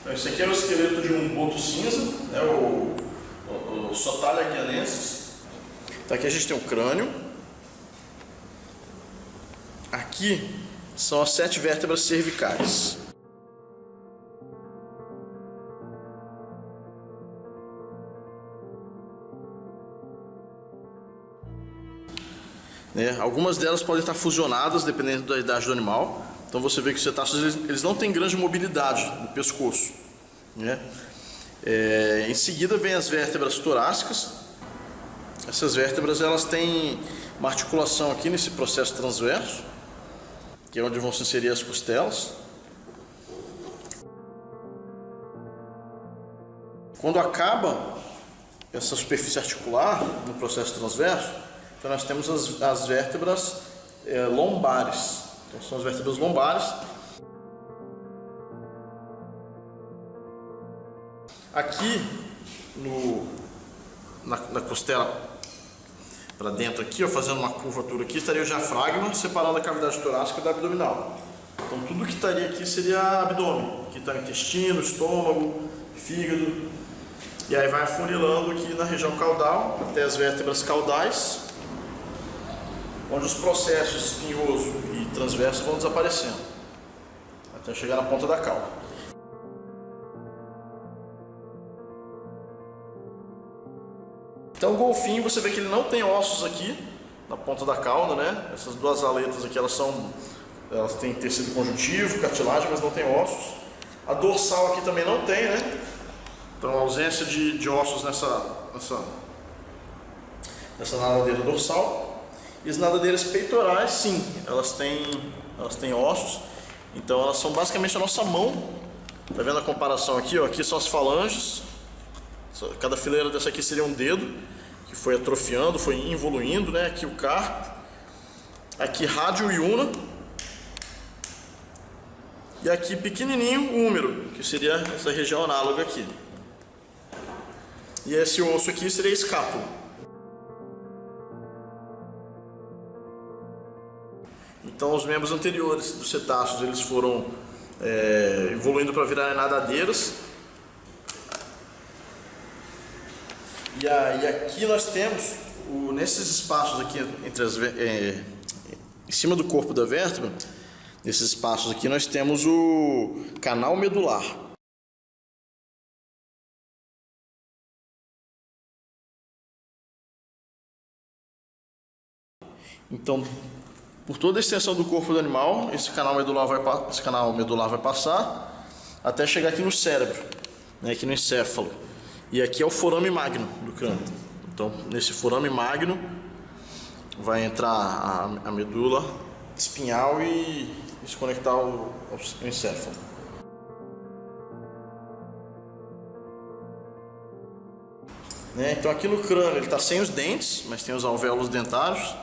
Então, esse aqui é o esqueleto de um boto cinza, né, o Sotalia guianensis. Então, aqui a gente tem o crânio. Aqui são as 7 vértebras cervicais. Algumas delas podem estar fusionadas dependendo da idade do animal. Então você vê que os cetáceos eles não têm grande mobilidade no pescoço, né? Em seguida vem as vértebras torácicas. Essas vértebras elas têm uma articulação aqui nesse processo transverso, que é onde vão se inserir as costelas. Quando acaba essa superfície articular no processo transverso, então nós temos as vértebras lombares. Então são as vértebras lombares. Aqui na costela para dentro aqui, ó, fazendo uma curvatura aqui, estaria o diafragma separando a cavidade torácica da abdominal. Então tudo que estaria aqui seria abdômen. Aqui está o intestino, estômago, fígado. E aí vai afunilando aqui na região caudal até as vértebras caudais, onde os processos espinhoso e transverso vão desaparecendo, até chegar na ponta da cauda. Então o golfinho, você vê que ele não tem ossos aqui na ponta da cauda, né? Essas duas aletas aqui, elas têm tecido conjuntivo, cartilagem, mas não tem ossos. A dorsal aqui também não tem, né? Então a ausência de ossos nessa nadadeira dorsal. E as nadadeiras peitorais, sim, elas têm ossos. Então elas são basicamente a nossa mão. Tá vendo a comparação aqui? Ó? Aqui são as falanges. Cada fileira dessa aqui seria um dedo, que foi atrofiando, foi evoluindo, né? Aqui o carpo. Aqui rádio e una. E aqui pequenininho o húmero, que seria essa região análoga aqui. E esse osso aqui seria a escápula. Então os membros anteriores dos cetáceos eles foram evoluindo para virar nadadeiras. E aí aqui nós temos, nesses espaços aqui entre em cima do corpo da vértebra, nesses espaços aqui nós temos o canal medular. Então, por toda a extensão do corpo do animal, esse canal medular vai passar até chegar aqui no cérebro, né, aqui no encéfalo. E aqui é o forame magno do crânio. Então, nesse forame magno vai entrar a medula espinhal e se conectar ao encéfalo. Então aqui no crânio ele está sem os dentes, mas tem os alvéolos dentários.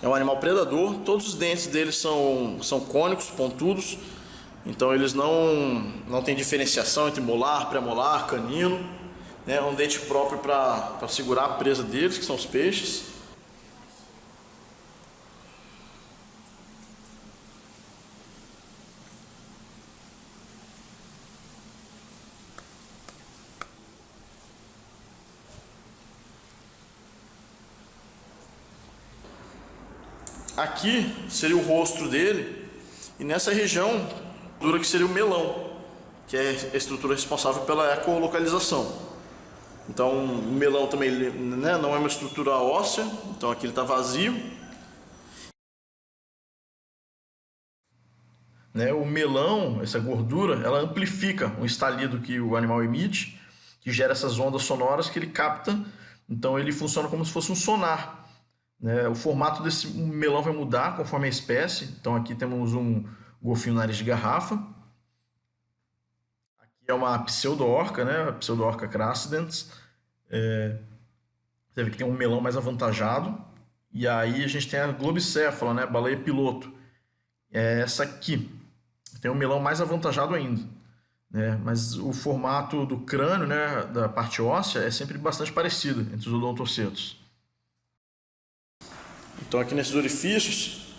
É um animal predador, todos os dentes dele são cônicos, pontudos. Então eles não têm diferenciação entre molar, premolar, canino, né? Um dente próprio para segurar a presa deles, que são os peixes. Aqui seria o rosto dele, e nessa região que seria o melão, que é a estrutura responsável pela ecolocalização. Então o melão também, né, não é uma estrutura óssea, então aqui ele está vazio. O melão, essa gordura, ela amplifica o estalido que o animal emite, que gera essas ondas sonoras que ele capta. Então ele funciona como se fosse um sonar. O formato desse melão vai mudar conforme a espécie. Então aqui temos um golfinho nariz de garrafa. Aqui é uma pseudo-orca, né? A pseudo-orca crassidens. Você vê que tem um melão mais avantajado. E aí a gente tem a globicéfala, né? Baleia piloto. É essa aqui. Tem um melão mais avantajado ainda. Mas o formato do crânio, né, da parte óssea, é sempre bastante parecido entre os odontocetos. Então aqui nesses orifícios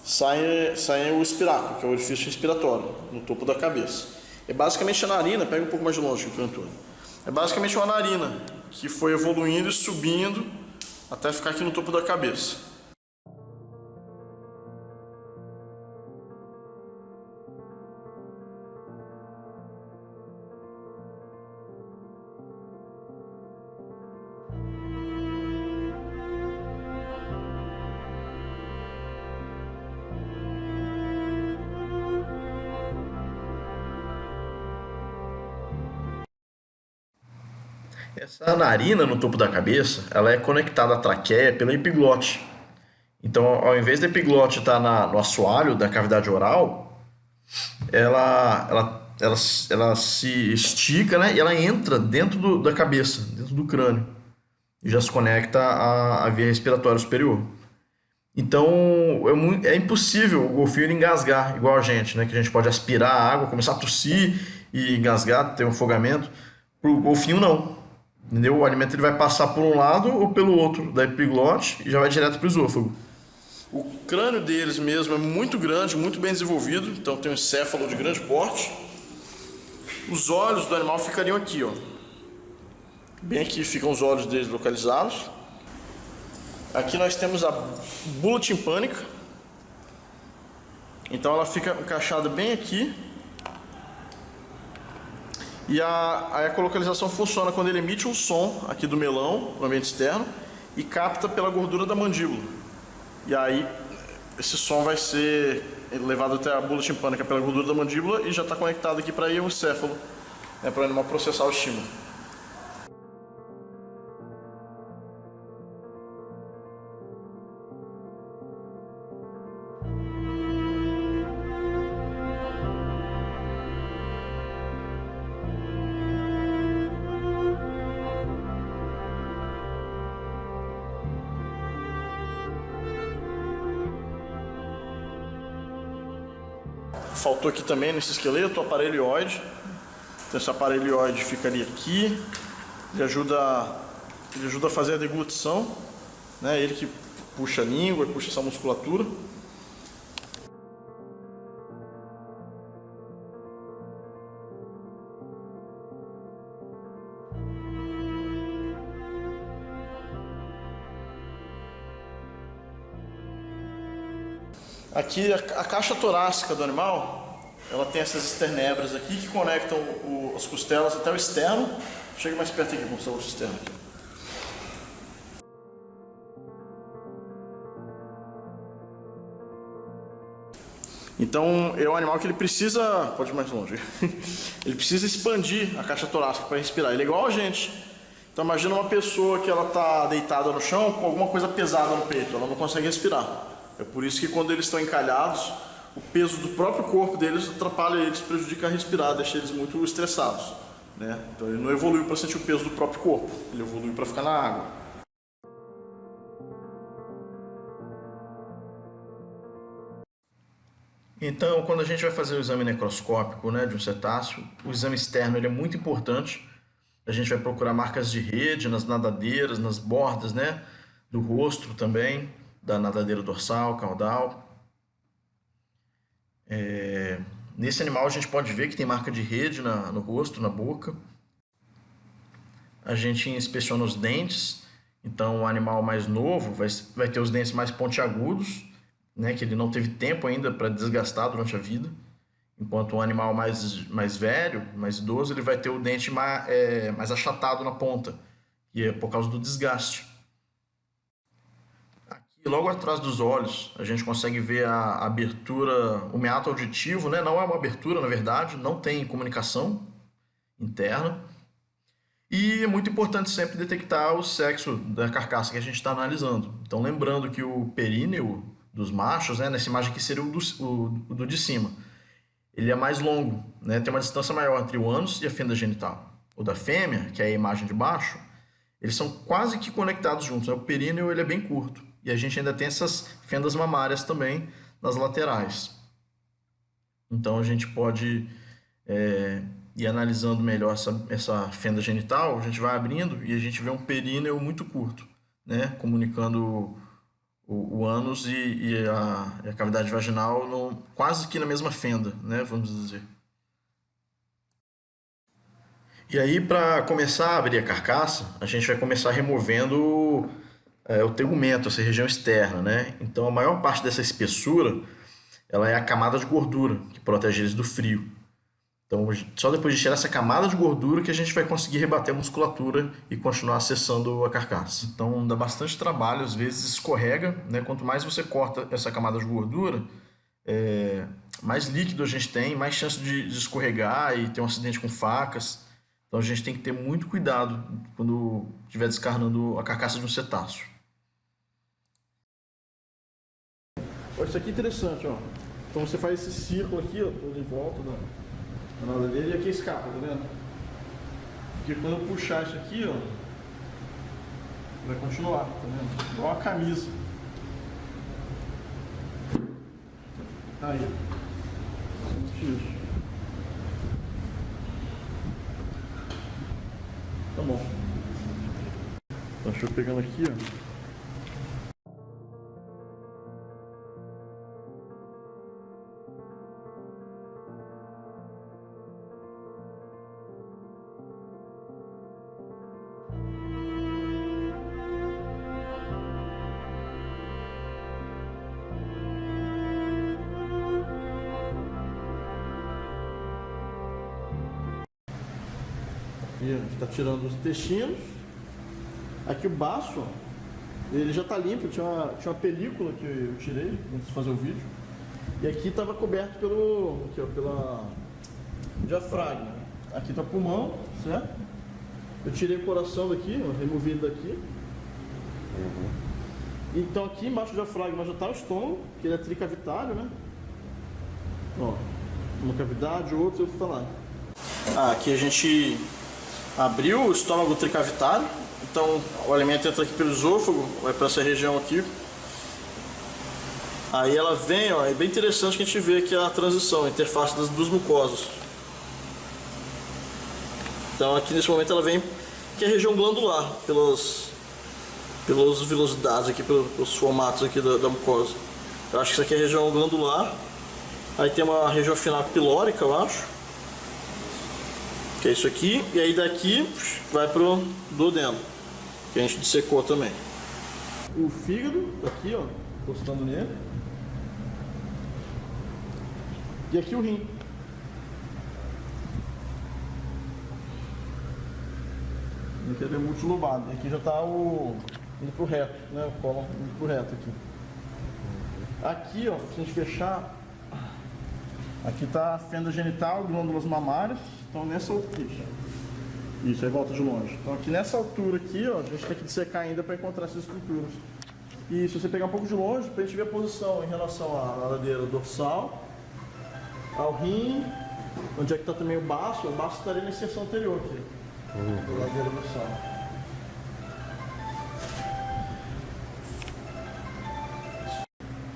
sai o espiráculo, que é o orifício respiratório, no topo da cabeça. É basicamente a narina, pega um pouco mais de longe o cantor. É basicamente uma narina que foi evoluindo e subindo até ficar aqui no topo da cabeça. Essa narina no topo da cabeça, ela é conectada à traqueia pela epiglote. Então, ao invés da epiglote estar no assoalho da cavidade oral, ela se estica, né? E ela entra dentro da cabeça, dentro do crânio. E já se conecta à via respiratória superior. Então, é impossível o golfinho engasgar igual a gente, né? Que a gente pode aspirar a água, começar a tossir e engasgar, ter um afogamento. Para o golfinho, não. Entendeu? O alimento ele vai passar por um lado ou pelo outro da epiglote e já vai direto para o esôfago. O crânio deles mesmo é muito grande, muito bem desenvolvido, então tem um encéfalo de grande porte. Os olhos do animal ficariam aqui, ó. Bem aqui ficam os olhos deles localizados. Aqui nós temos a bula timpânica. Então ela fica encaixada bem aqui. E a ecolocalização funciona quando ele emite um som aqui do melão, no ambiente externo, e capta pela gordura da mandíbula. E aí esse som vai ser levado até a bula timpânica pela gordura da mandíbula e já está conectado aqui para o encéfalo, né, para o animal processar o estímulo. Faltou aqui também nesse esqueleto o aparelho ióide. Então esse aparelho ióide ficaria aqui. Ele ajuda a fazer a deglutição, né? Ele que puxa a língua, puxa essa musculatura. Aqui a caixa torácica do animal, ela tem essas esternebras aqui que conectam as costelas até o externo. Chega mais perto aqui, mostrar o externo aqui. Então é um animal que ele precisa, pode ir mais longe, ele precisa expandir a caixa torácica para respirar. Ele é igual a gente. Então imagina uma pessoa que ela está deitada no chão com alguma coisa pesada no peito, ela não consegue respirar. É por isso que quando eles estão encalhados, o peso do próprio corpo deles atrapalha eles, prejudica a respirar, deixa eles muito estressados, né? Então ele não evoluiu para sentir o peso do próprio corpo, ele evoluiu para ficar na água. Então, quando a gente vai fazer o exame necroscópico, né, de um cetáceo, o exame externo ele é muito importante. A gente vai procurar marcas de rede nas nadadeiras, nas bordas, né, do rosto também, da nadadeira dorsal, caudal. Nesse animal a gente pode ver que tem marca de rede no rosto, na boca. A gente inspeciona os dentes. Então o animal mais novo vai ter os dentes mais pontiagudos, né, que ele não teve tempo ainda para desgastar durante a vida. Enquanto um animal mais velho, mais idoso, ele vai ter o dente mais achatado na ponta, que é por causa do desgaste. Aqui, logo atrás dos olhos, a gente consegue ver a abertura, o meato auditivo, né? Não é uma abertura, na verdade, não tem comunicação interna. E é muito importante sempre detectar o sexo da carcaça que a gente está analisando. Então, lembrando que o períneo dos machos, né, nessa imagem aqui seria o do de cima, ele é mais longo, né? Tem uma distância maior entre o ânus e a fenda genital. O da fêmea, que é a imagem de baixo, eles são quase que conectados juntos, né? O períneo ele é bem curto. E a gente ainda tem essas fendas mamárias também nas laterais. Então a gente pode ir analisando melhor essa fenda genital, a gente vai abrindo e a gente vê um períneo muito curto, né? Comunicando o ânus e a cavidade vaginal quase que na mesma fenda, né, vamos dizer. E aí, para começar a abrir a carcaça, a gente vai começar removendo o tegumento, essa região externa, né? Então, a maior parte dessa espessura, ela é a camada de gordura, que protege eles do frio. Então, só depois de tirar essa camada de gordura que a gente vai conseguir rebater a musculatura e continuar acessando a carcaça. Então, dá bastante trabalho, às vezes escorrega, né? Quanto mais você corta essa camada de gordura, mais líquido a gente tem, mais chance de escorregar e ter um acidente com facas. Então, a gente tem que ter muito cuidado quando estiver descarnando a carcaça de um cetáceo. Olha, isso aqui é interessante, ó. Então, você faz esse círculo aqui, ó, todo em volta da nada dele, e aqui escapa, tá vendo? Porque quando eu puxar isso aqui, ó, vai continuar, tá vendo? Igual a camisa. Aí. Isso. Tá bom. Então, deixa eu pegando aqui, ó. E a gente está tirando os intestinos. Aqui o baço, ele já está limpo. Tinha uma película que eu tirei antes de fazer o vídeo. E aqui estava coberto pela diafragma. Aqui está o pulmão, certo? Eu tirei o coração daqui, removi ele daqui. Então aqui embaixo do diafragma já está o estômago, que ele é tricavitário, né? Ó, uma cavidade, outro está lá. Aqui a gente abriu o estômago tricavitário, então o alimento entra aqui pelo esôfago, vai para essa região aqui. Aí ela vem, ó, é bem interessante que a gente vê aqui a transição, a interface das duas mucosas. Então aqui nesse momento ela vem, que é a região glandular, pelas velocidades aqui, pelos formatos aqui da mucosa. Eu acho que isso aqui é a região glandular. Aí tem uma região final pilórica, eu acho, que é isso aqui, e aí daqui vai pro duodeno, que a gente dissecou também. O fígado, aqui ó, encostando nele. E aqui o rim. Aqui ele é multilobado, e aqui já está indo pro reto, né, o cólon indo pro reto aqui. Aqui ó, se a gente fechar, aqui está a fenda genital, glândulas mamárias. Então nessa altura, isso aí volta de longe. Então aqui nessa altura aqui, ó, a gente tem que dissecar ainda para encontrar essas estruturas. E se você pegar um pouco de longe, para a gente ver a posição em relação à ladeira dorsal, ao rim, onde é que está também o baço estaria na inserção anterior aqui, da ladeira dorsal.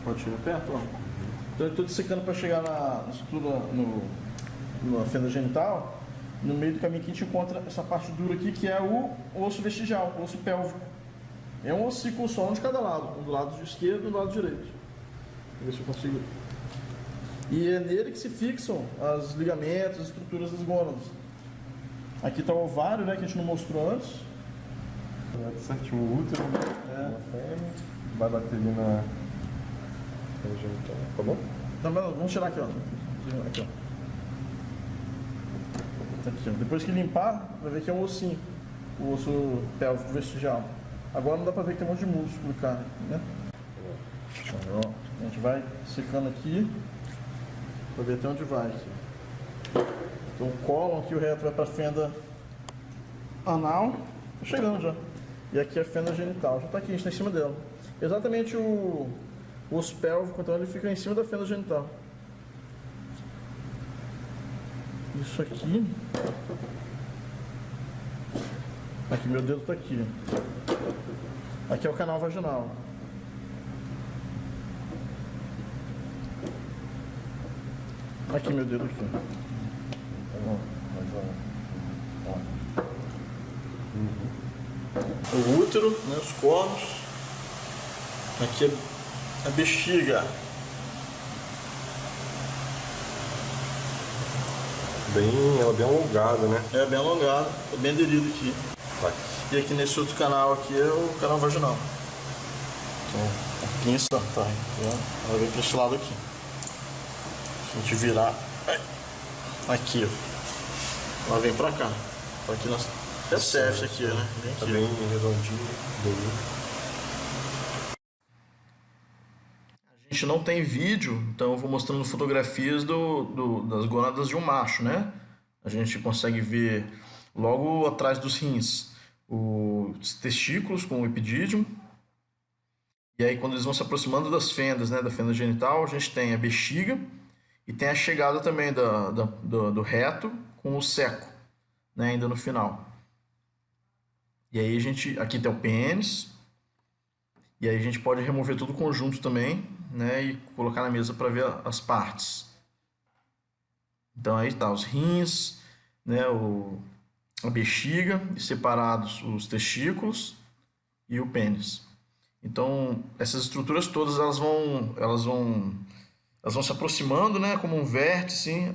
Pode chegar perto, ó. Então eu estou dissecando para chegar na estrutura, na fenda genital. No meio do caminho aqui a gente encontra essa parte dura aqui, que é o osso vestigial, o osso pélvico. É um ossículo só, um de cada lado, um do lado esquerdo e um do lado direito. Vou ver se eu consigo. E é nele que se fixam os ligamentos, as estruturas das gônadas. Aqui está o ovário, né, que a gente não mostrou antes. Certinho, o útero, vai bater ali na genital, tá bom? Não, vamos tirar aqui, ó. Aqui, ó. Aqui, ó. Depois que limpar, vai ver que é um ossinho, o osso pélvico vestigial. Agora não dá pra ver que tem um monte de músculo e carne, né? Então, ó, a gente vai secando aqui pra ver até onde vai. Aqui. Então o cólon aqui, o reto vai pra fenda anal, tá chegando já. E aqui é a fenda genital, já tá aqui, a gente tá em cima dela. Exatamente o osso pélvico, então ele fica em cima da fenda genital. Isso aqui. Aqui meu dedo tá aqui. Aqui é o canal vaginal. Aqui meu dedo aqui. O útero, né, os cornos. Aqui é a bexiga. Ela é bem alongada, né? É bem alongado, é bem aderido aqui. Vai. E aqui nesse outro canal aqui é o canal vaginal. Então, a pinça tá vendo? Ela vem para esse lado aqui. Se a gente virar aqui, ó. Ela vem pra cá. Tá aqui nós. É CF aqui, né? Vem aqui. Tá bem redondinho. A gente não tem vídeo, então eu vou mostrando fotografias das gônadas de um macho, né? A gente consegue ver logo atrás dos rins os testículos com o epidídimo. E aí quando eles vão se aproximando das fendas, né, da fenda genital, a gente tem a bexiga e tem a chegada também do reto com o seco, né, ainda no final. E aí aqui tem o pênis, e aí a gente pode remover todo o conjunto também, né, e colocar na mesa para ver as partes. Então aí tá os rins, né, a bexiga, e separados os testículos e o pênis. Então essas estruturas todas elas vão se aproximando, né, como um vértice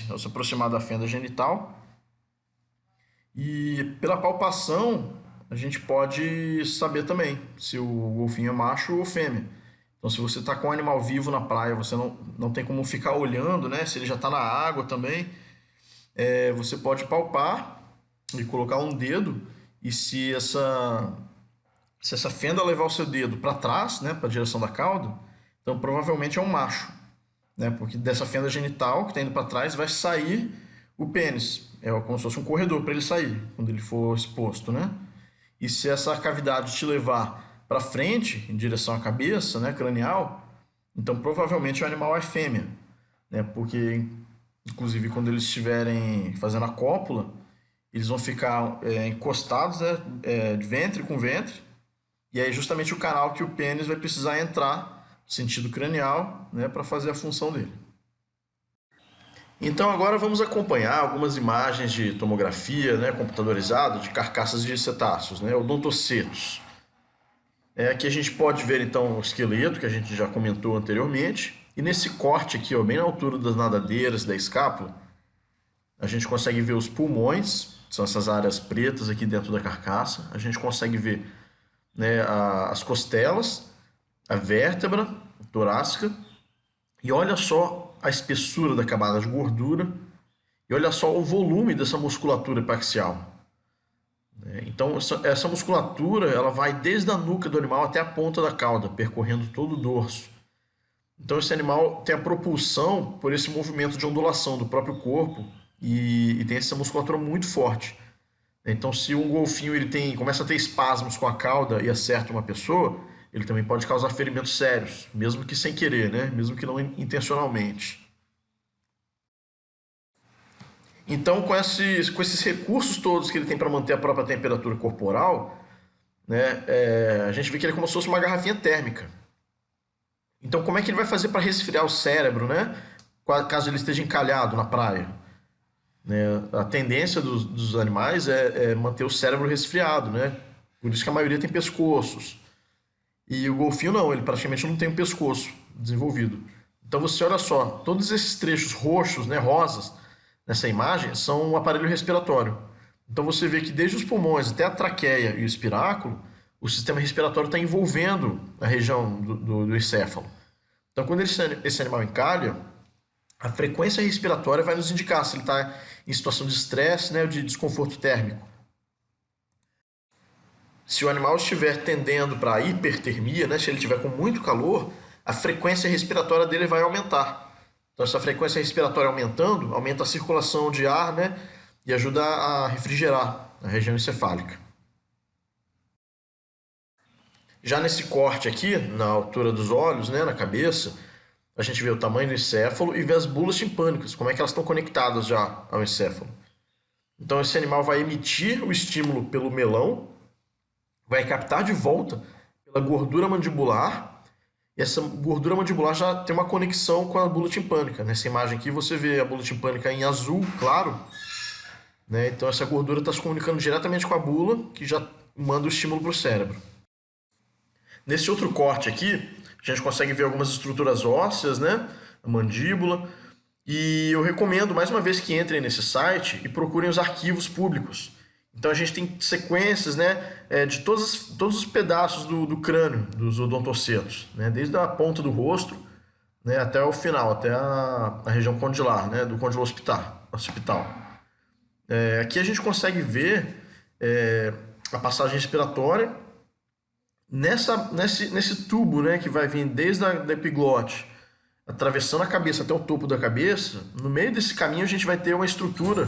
ao se aproximar da fenda genital. E pela palpação a gente pode saber também se o golfinho é macho ou fêmea. Então, se você está com um animal vivo na praia, você não tem como ficar olhando, né? Se ele já está na água também, você pode palpar e colocar um dedo, e se essa fenda levar o seu dedo para trás, né, para a direção da cauda, então provavelmente é um macho, né? Porque dessa fenda genital que está indo para trás vai sair o pênis. É como se fosse um corredor para ele sair, quando ele for exposto, né? E se essa cavidade te levar para frente, em direção à cabeça, né, cranial, então provavelmente o animal é fêmea, né? Porque, inclusive, quando eles estiverem fazendo a cópula, eles vão ficar encostados, né, de ventre com ventre, e aí justamente o canal que o pênis vai precisar entrar, no sentido cranial, né, para fazer a função dele. Então agora vamos acompanhar algumas imagens de tomografia, né, computadorizada de carcaças de cetáceos, né, odontocetos. Aqui a gente pode ver então o esqueleto, que a gente já comentou anteriormente, e nesse corte aqui, ó, bem na altura das nadadeiras da escápula, a gente consegue ver os pulmões, são essas áreas pretas aqui dentro da carcaça. A gente consegue ver, né, as costelas, a vértebra torácica, e olha só a espessura da camada de gordura, e olha só o volume dessa musculatura epaxial. Então essa musculatura ela vai desde a nuca do animal até a ponta da cauda, percorrendo todo o dorso. Então esse animal tem a propulsão por esse movimento de ondulação do próprio corpo, e tem essa musculatura muito forte. Então se um golfinho começa a ter espasmos com a cauda e acerta uma pessoa, ele também pode causar ferimentos sérios, mesmo que sem querer, né? Mesmo que não intencionalmente. Então, com esses recursos todos que ele tem para manter a própria temperatura corporal, né, a gente vê que ele é como se fosse uma garrafinha térmica. Então, como é que ele vai fazer para resfriar o cérebro, né, caso ele esteja encalhado na praia? A tendência dos animais é manter o cérebro resfriado, né? Por isso que a maioria tem pescoços. E o golfinho não, ele praticamente não tem um pescoço desenvolvido. Então você olha só, todos esses trechos roxos, né, rosas, nessa imagem, são um aparelho respiratório. Então você vê que desde os pulmões até a traqueia e o espiráculo, o sistema respiratório está envolvendo a região do encéfalo. Então quando esse animal encalha, a frequência respiratória vai nos indicar se ele está em situação de estresse, né, ou de desconforto térmico. Se o animal estiver tendendo para a hipertermia, né, se ele estiver com muito calor, a frequência respiratória dele vai aumentar. Então, essa frequência respiratória aumentando, aumenta a circulação de ar, né, e ajuda a refrigerar a região encefálica. Já nesse corte aqui, na altura dos olhos, né, na cabeça, a gente vê o tamanho do encéfalo e vê as bulas timpânicas, como é que elas estão conectadas já ao encéfalo. Então, esse animal vai emitir o estímulo pelo melão, vai captar de volta pela gordura mandibular, e essa gordura mandibular já tem uma conexão com a bula timpânica. Nessa imagem aqui você vê a bula timpânica em azul claro, né? Então essa gordura está se comunicando diretamente com a bula, que já manda o estímulo para o cérebro. Nesse outro corte aqui, a gente consegue ver algumas estruturas ósseas, né? A mandíbula. E eu recomendo, mais uma vez, que entrem nesse site e procurem os arquivos públicos. Então a gente tem sequências, né, de todos os pedaços do crânio dos odontocetos, né? Desde a ponta do rosto, né, até o final, até a região condilar, né, do côndilo occipital. Aqui a gente consegue ver a passagem respiratória nesse tubo, né, que vai vir desde a epiglote, atravessando a cabeça até o topo da cabeça. No meio desse caminho a gente vai ter uma estrutura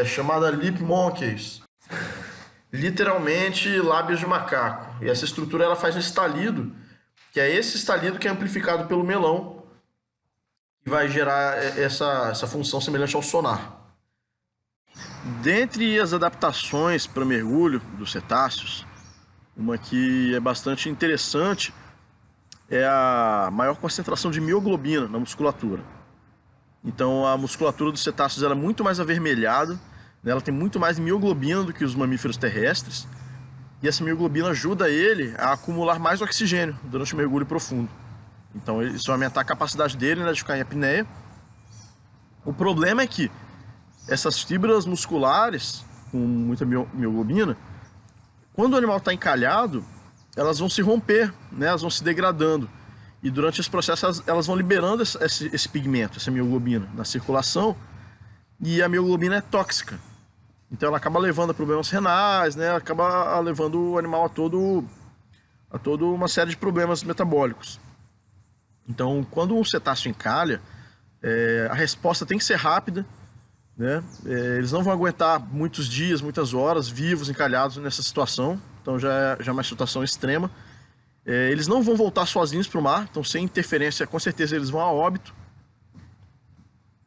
chamada lip monkeys, literalmente lábios de macaco. E essa estrutura ela faz um estalido, que é esse estalido que é amplificado pelo melão, que vai gerar essa função semelhante ao sonar. Dentre as adaptações para mergulho dos cetáceos, uma que é bastante interessante é a maior concentração de mioglobina na musculatura. Então a musculatura dos cetáceos ela é muito mais avermelhada, né? Ela tem muito mais mioglobina do que os mamíferos terrestres, e essa mioglobina ajuda ele a acumular mais oxigênio durante o mergulho profundo. Então isso vai aumentar a capacidade dele, né, de ficar em apneia. O problema é que essas fibras musculares com muita mioglobina, quando o animal está encalhado, elas vão se romper, né? Elas vão se degradando. E durante esse processo elas vão liberando esse pigmento, essa mioglobina, na circulação. E a mioglobina é tóxica. Então ela acaba levando a problemas renais, né? Acaba levando o animal a toda uma série de problemas metabólicos. Então, quando um cetáceo encalha, a resposta tem que ser rápida, né? Eles não vão aguentar muitos dias, muitas horas vivos, encalhados nessa situação. Então já é uma situação extrema. Eles não vão voltar sozinhos para o mar, então sem interferência, com certeza eles vão a óbito.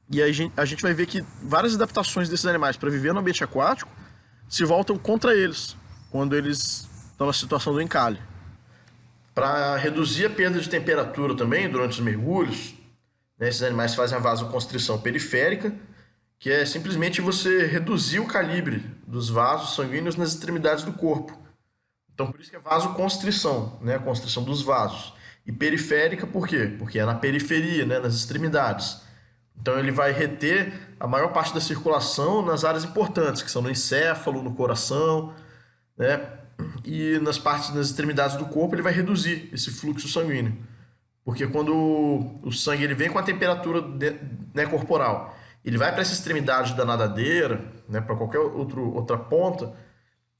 E aí a gente vai ver que várias adaptações desses animais para viver no ambiente aquático se voltam contra eles, quando eles estão na situação do encalhe. Para reduzir a perda de temperatura também durante os mergulhos, né, esses animais fazem a vasoconstrição periférica, que é simplesmente você reduzir o calibre dos vasos sanguíneos nas extremidades do corpo. Então, por isso que é vasoconstrição, né? A constrição dos vasos. E periférica, por quê? Porque é na periferia, né? Nas extremidades. Então, ele vai reter a maior parte da circulação nas áreas importantes, que são no encéfalo, no coração, né? E nas extremidades do corpo, ele vai reduzir esse fluxo sanguíneo. Porque quando o sangue ele vem com a temperatura né, corporal, ele vai para essa extremidade da nadadeira, né, para qualquer outra ponta,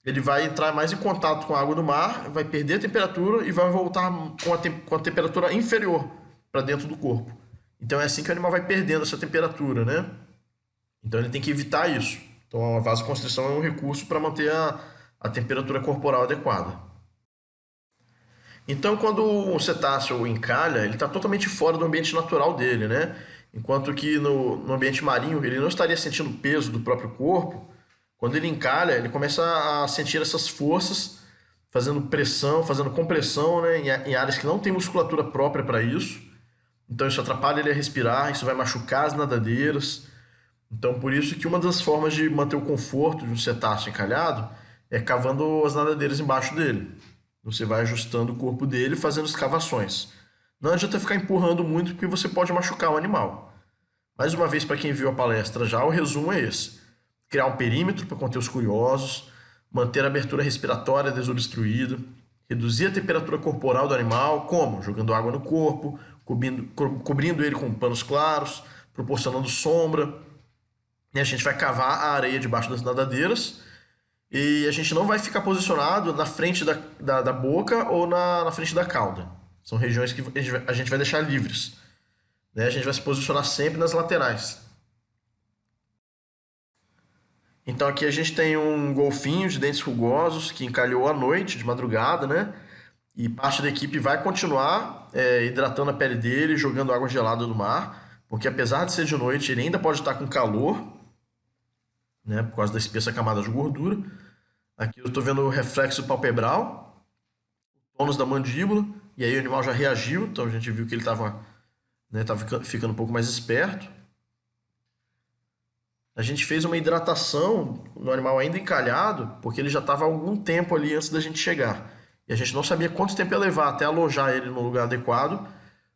ele vai entrar mais em contato com a água do mar, vai perder a temperatura e vai voltar com a temperatura inferior para dentro do corpo. Então é assim que o animal vai perdendo essa temperatura, né? Então ele tem que evitar isso. Então a vasoconstrição é um recurso para manter a temperatura corporal adequada. Então quando o cetáceo encalha, ele está totalmente fora do ambiente natural dele, né? Enquanto que no ambiente marinho ele não estaria sentindo o peso do próprio corpo. Quando ele encalha, ele começa a sentir essas forças, fazendo pressão, fazendo compressão, né, em áreas que não tem musculatura própria para isso. Então isso atrapalha ele a respirar, isso vai machucar as nadadeiras. Então por isso que uma das formas de manter o conforto de um cetáceo encalhado é cavando as nadadeiras embaixo dele. Você vai ajustando o corpo dele, fazendo escavações. Não adianta ficar empurrando muito, porque você pode machucar o animal. Mais uma vez, para quem viu a palestra já, o resumo é esse. Criar um perímetro para conter os curiosos, manter a abertura respiratória desobstruída, reduzir a temperatura corporal do animal, como? Jogando água no corpo, cobrindo ele com panos claros, proporcionando sombra. E a gente vai cavar a areia debaixo das nadadeiras e a gente não vai ficar posicionado na frente da boca ou na frente da cauda. São regiões que a gente vai deixar livres, né? A gente vai se posicionar sempre nas laterais. Então aqui a gente tem um golfinho de dentes rugosos que encalhou à noite, de madrugada, né? E parte da equipe vai continuar hidratando a pele dele, jogando água gelada do mar, porque apesar de ser de noite, ele ainda pode estar com calor, né? Por causa da espessa camada de gordura. Aqui eu estou vendo o reflexo palpebral, o tônus da mandíbula, e aí o animal já reagiu, então a gente viu que ele estava ficando um pouco mais esperto. A gente fez uma hidratação no animal ainda encalhado, porque ele já estava há algum tempo ali antes da gente chegar. e a gente não sabia quanto tempo ia levar até alojar ele no lugar adequado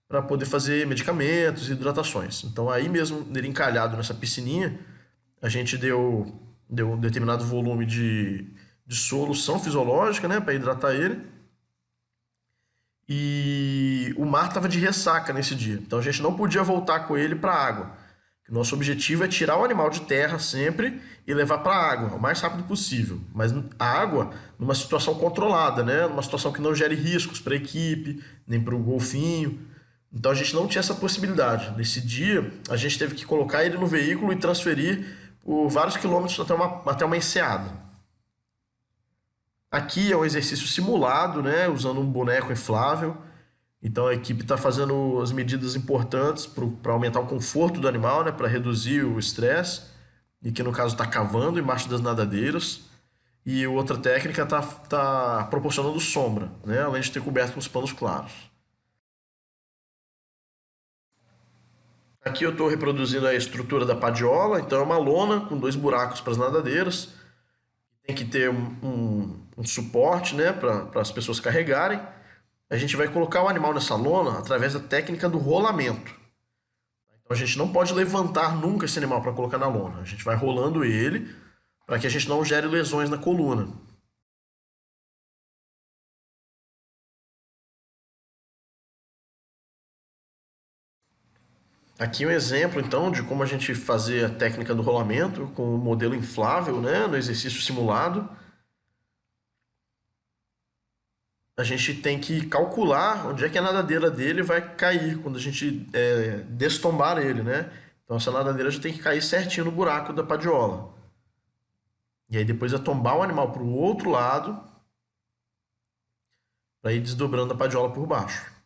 para poder fazer medicamentos e hidratações. Então aí mesmo, nele encalhado nessa piscininha, a gente deu um determinado volume de solução fisiológica, né, para hidratar ele. E o mar estava de ressaca nesse dia, então a gente não podia voltar com ele para a água. Nosso objetivo é tirar o animal de terra sempre e levar para a água o mais rápido possível. Mas a água numa situação controlada, né? Numa situação que não gere riscos para a equipe, nem para o golfinho. Então a gente não tinha essa possibilidade. Nesse dia, a gente teve que colocar ele no veículo e transferir por vários quilômetros até uma enseada. Aqui é um exercício simulado, né? Usando um boneco inflável. Então a equipe está fazendo as medidas importantes para aumentar o conforto do animal, né? Para reduzir o estresse. E que no caso está cavando embaixo das nadadeiras. E outra técnica tá proporcionando sombra, né? Além de ter coberto com os panos claros. Aqui eu estou reproduzindo a estrutura da padiola, então é uma lona com 2 buracos para as nadadeiras. Tem que ter um suporte, né, para as pessoas carregarem. A gente vai colocar o animal nessa lona através da técnica do rolamento. Então a gente não pode levantar nunca esse animal para colocar na lona. A gente vai rolando ele para que a gente não gere lesões na coluna. Aqui um exemplo, então, de como a gente fazer a técnica do rolamento com o modelo inflável, né, no exercício simulado. A gente tem que calcular onde é que a nadadeira dele vai cair quando a gente destombar ele, né? Então essa nadadeira já tem que cair certinho no buraco da padiola. E aí depois é tombar o animal para o outro lado para ir desdobrando a padiola por baixo.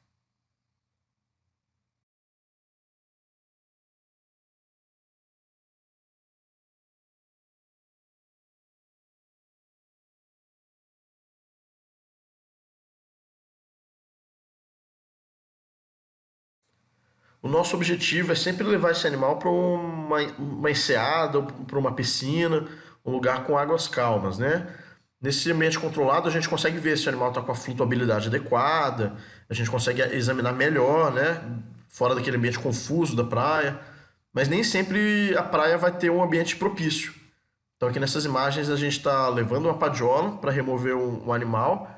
O nosso objetivo é sempre levar esse animal para uma enseada, ou para uma piscina, um lugar com águas calmas, né? Nesse ambiente controlado, a gente consegue ver se o animal está com a flutuabilidade adequada, a gente consegue examinar melhor, né? Fora daquele ambiente confuso da praia. Mas nem sempre a praia vai ter um ambiente propício. Então, aqui nessas imagens, a gente está levando uma padiola para remover um animal,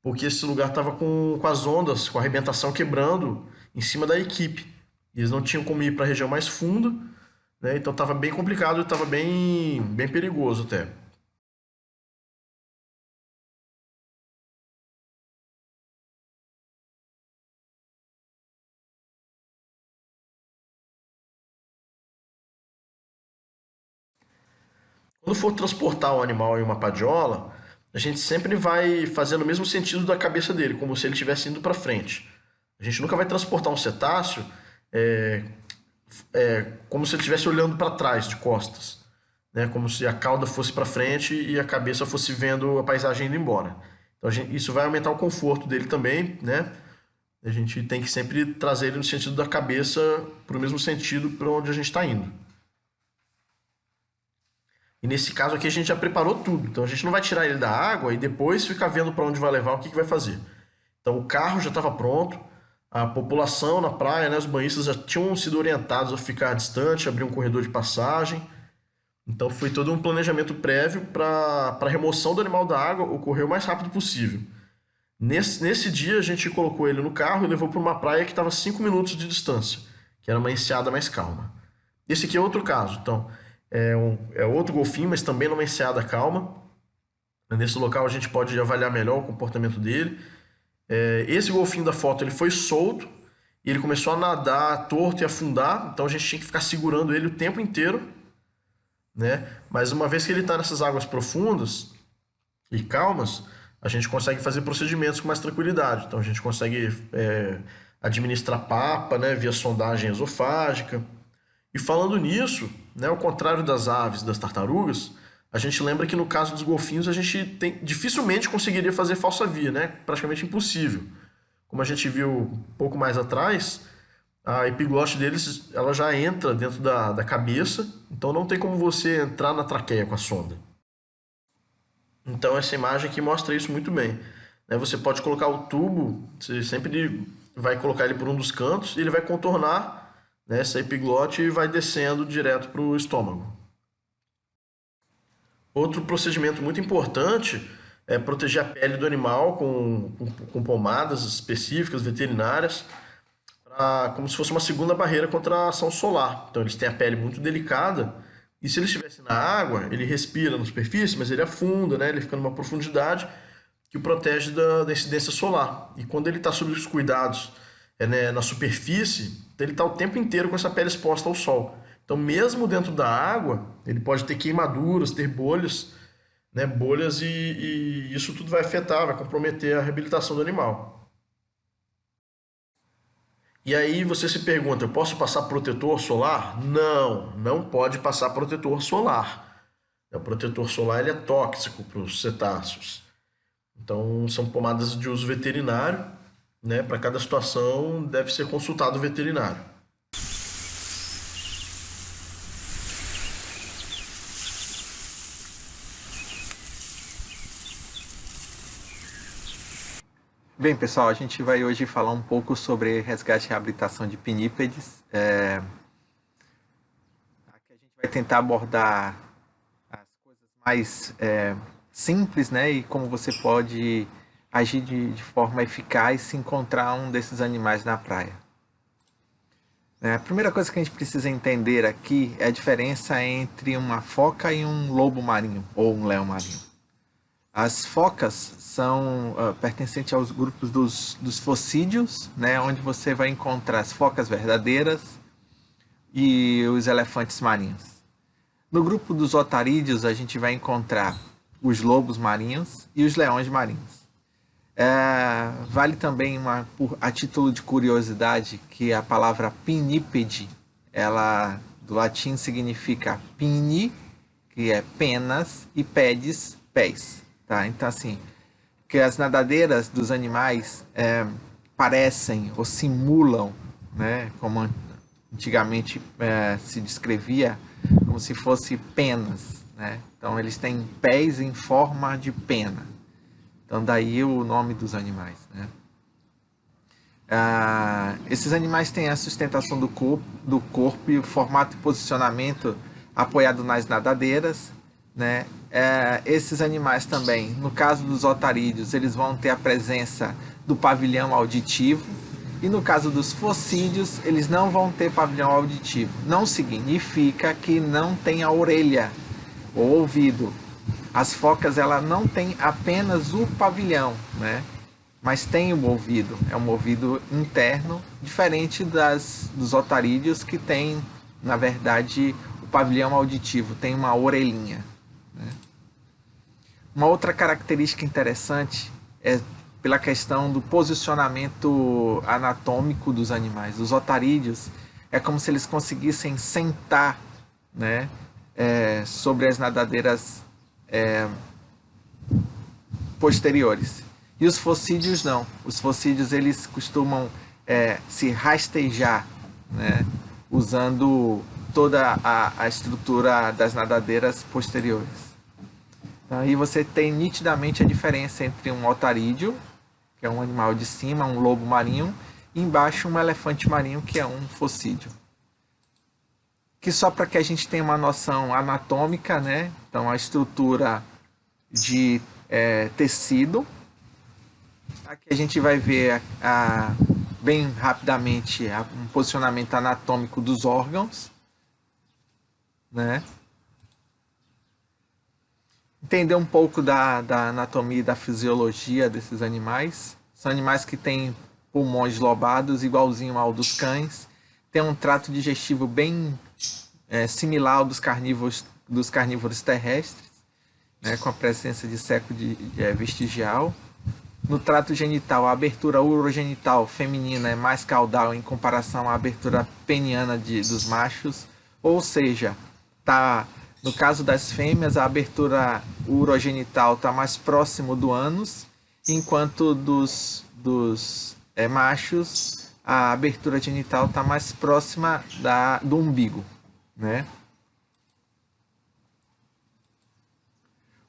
porque esse lugar estava com as ondas, com a arrebentação quebrando em cima da equipe. E eles não tinham como ir para a região mais funda, né? Então estava bem complicado e estava bem perigoso até. Quando for transportar o animal em uma padiola, a gente sempre vai fazendo o mesmo sentido da cabeça dele, como se ele estivesse indo para frente. A gente nunca vai transportar um cetáceo é, como se ele estivesse olhando para trás, de costas, né? Como se a cauda fosse para frente e a cabeça fosse vendo a paisagem indo embora. Então isso vai aumentar o conforto dele também, né? A gente tem que sempre trazer ele no sentido da cabeça para o mesmo sentido para onde a gente está indo. E nesse caso aqui a gente já preparou tudo. Então a gente não vai tirar ele da água e depois ficar vendo para onde vai levar, o que vai fazer. Então o carro já estava pronto, a população na praia, né, os banhistas já tinham sido orientados a ficar distante, abrir um corredor de passagem. Então foi todo um planejamento prévio para a remoção do animal da água ocorrer o mais rápido possível. Nesse dia a gente colocou ele no carro e levou para uma praia que estava a 5 minutos de distância, que era uma enseada mais calma. Esse aqui é outro caso, então é outro golfinho, mas também numa enseada calma. Nesse local a gente pode avaliar melhor o comportamento dele. Esse golfinho da foto ele foi solto e ele começou a nadar torto e afundar, então a gente tinha que ficar segurando ele o tempo inteiro, né? Mas uma vez que ele está nessas águas profundas e calmas, a gente consegue fazer procedimentos com mais tranquilidade. Então a gente consegue administrar papa, né, via sondagem esofágica. E falando nisso, né, ao contrário das aves, das tartarugas, a gente lembra que no caso dos golfinhos a gente dificilmente conseguiria fazer falsa via, né? Praticamente impossível. Como a gente viu um pouco mais atrás, a epiglote deles ela já entra dentro da cabeça, então não tem como você entrar na traqueia com a sonda. Então essa imagem aqui mostra isso muito bem. né, você pode colocar o tubo, você sempre vai colocar ele por um dos cantos e ele vai contornar, né, essa epiglote e vai descendo direto para o estômago. Outro procedimento muito importante é proteger a pele do animal com pomadas específicas, veterinárias, como se fosse uma segunda barreira contra a ação solar. Então eles têm a pele muito delicada e se ele estivesse na água, ele respira na superfície, mas ele afunda, né? Ele fica numa profundidade que o protege da incidência solar. E quando ele está sob os cuidados né, na superfície, ele está o tempo inteiro com essa pele exposta ao sol. Então mesmo dentro da água, ele pode ter queimaduras, ter bolhas, né, bolhas e isso tudo vai afetar, vai comprometer a reabilitação do animal. E aí você se pergunta, eu posso passar protetor solar? Não, não pode passar protetor solar. O protetor solar ele é tóxico para os cetáceos. Então são pomadas de uso veterinário, né? Para cada situação deve ser consultado o veterinário. Bem, pessoal, a gente vai hoje falar um pouco sobre resgate e reabilitação de pinnípedes. Aqui a gente vai tentar abordar as coisas mais simples, né? E como você pode agir de forma eficaz se encontrar um desses animais na praia. A primeira coisa que a gente precisa entender aqui é a diferença entre uma foca e um lobo marinho, ou um leão marinho. As focas são pertencentes aos grupos dos focídeos, né, onde você vai encontrar as focas verdadeiras e os elefantes marinhos. No grupo dos otarídeos, a gente vai encontrar os lobos marinhos e os leões marinhos. Vale também, a título de curiosidade, que a palavra pinnípede, ela do latim significa pinni, que é penas, e pedes, pés. Tá? Então, assim, que as nadadeiras dos animais parecem ou simulam, né, como antigamente se descrevia, como se fosse penas. Né? Então, eles têm pés em forma de pena. Então, daí o nome dos animais. Né? Esses animais têm a sustentação do corpo e o formato e posicionamento apoiado nas nadadeiras. Né? Esses animais também, no caso dos otarídeos, eles vão ter a presença do pavilhão auditivo, e no caso dos focídeos, eles não vão ter pavilhão auditivo. Não significa que não tem a orelha ou ouvido. As focas, ela não tem apenas o pavilhão, né? Mas tem o ouvido, é um ouvido interno, diferente dos otarídeos, que tem, na verdade, o pavilhão auditivo, tem uma orelhinha. Uma outra característica interessante é pela questão do posicionamento anatômico dos animais. Os otarídeos é como se eles conseguissem sentar, né, sobre as nadadeiras posteriores. E os focídeos não. Os focídeos eles costumam se rastejar, né, usando toda a estrutura das nadadeiras posteriores. Aí você tem nitidamente a diferença entre um otarídeo, que é um animal de cima, um lobo marinho, e embaixo um elefante marinho, que é um focídeo. Que só para que a gente tenha uma noção anatômica, né? Então a estrutura de tecido. Aqui a gente vai ver bem rapidamente um posicionamento anatômico dos órgãos, né? Entender um pouco da anatomia e da fisiologia desses animais. São animais que têm pulmões lobados, igualzinho ao dos cães. Tem um trato digestivo bem similar ao dos carnívoros terrestres, né, com a presença de seco vestigial. No trato genital, a abertura urogenital feminina é mais caudal em comparação à abertura peniana dos machos, ou seja, no caso das fêmeas, a abertura urogenital está mais próximo do ânus, enquanto dos machos, a abertura genital está mais próxima do umbigo. Né?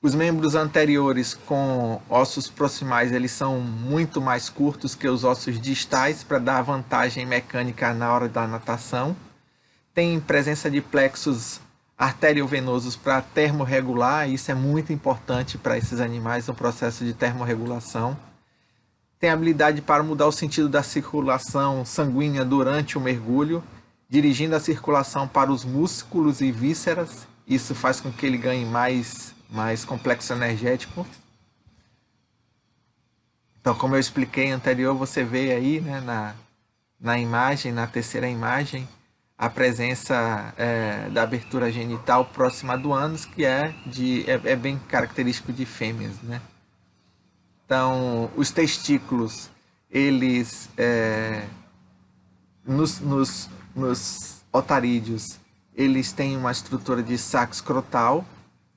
Os membros anteriores com ossos proximais, eles são muito mais curtos que os ossos distais para dar vantagem mecânica na hora da natação. Tem presença de plexos arteriovenosos para termorregular, isso é muito importante para esses animais no processo de termorregulação. Tem habilidade para mudar o sentido da circulação sanguínea durante o mergulho, dirigindo a circulação para os músculos e vísceras. Isso faz com que ele ganhe mais complexo energético. Então, como eu expliquei anterior, você vê aí, né, na imagem, na terceira imagem, a presença da abertura genital próxima do ânus, que é bem característico de fêmeas, né? Então, os testículos, eles, nos otarídeos, eles têm uma estrutura de saco escrotal,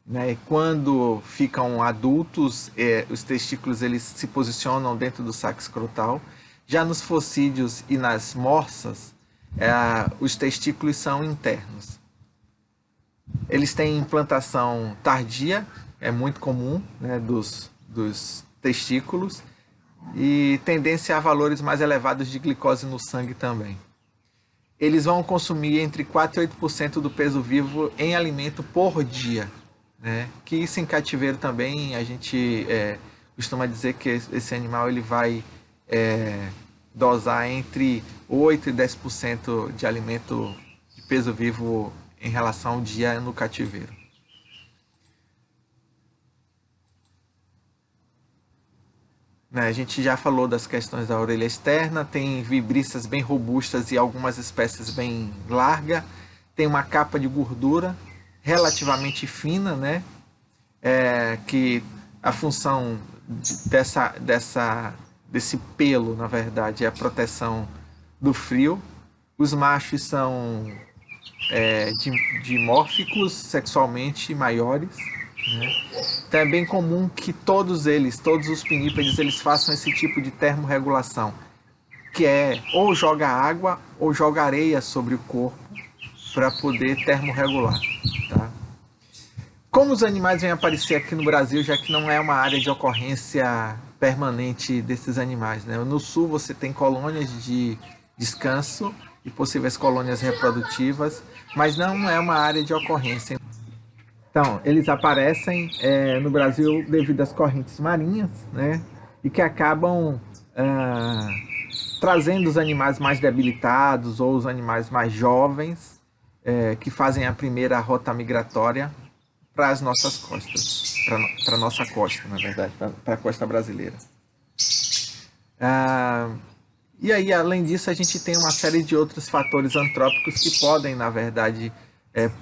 né? E quando ficam adultos, os testículos eles se posicionam dentro do saco escrotal. Já nos focídeos e nas morsas, os testículos são internos. Eles têm implantação tardia, é muito comum, né, dos testículos, e tendência a valores mais elevados de glicose no sangue também. Eles vão consumir entre 4 e 8% do peso vivo em alimento por dia, né? Que isso em cativeiro também, a gente costuma dizer que esse animal ele vai dosar entre 8 e 10% de alimento de peso vivo em relação ao dia no cativeiro. A gente já falou das questões da orelha externa, tem vibríceas bem robustas e algumas espécies bem largas, tem uma capa de gordura relativamente fina, né? Que a função desse pelo, na verdade, é a proteção do frio. Os machos são dimórficos, sexualmente maiores, né? Então é bem comum que todos os pinípedes, eles façam esse tipo de termorregulação, que é ou joga água ou joga areia sobre o corpo para poder termorregular, tá? Como os animais vêm aparecer aqui no Brasil, já que não é uma área de ocorrência permanente desses animais, né? No sul você tem colônias de descanso e possíveis colônias reprodutivas, mas não é uma área de ocorrência. Então, eles aparecem no Brasil devido às correntes marinhas, né? E que acabam trazendo os animais mais debilitados ou os animais mais jovens que fazem a primeira rota migratória para as nossas costas, para a nossa costa, na verdade, para a costa brasileira. E aí, além disso, a gente tem uma série de outros fatores antrópicos que podem, na verdade,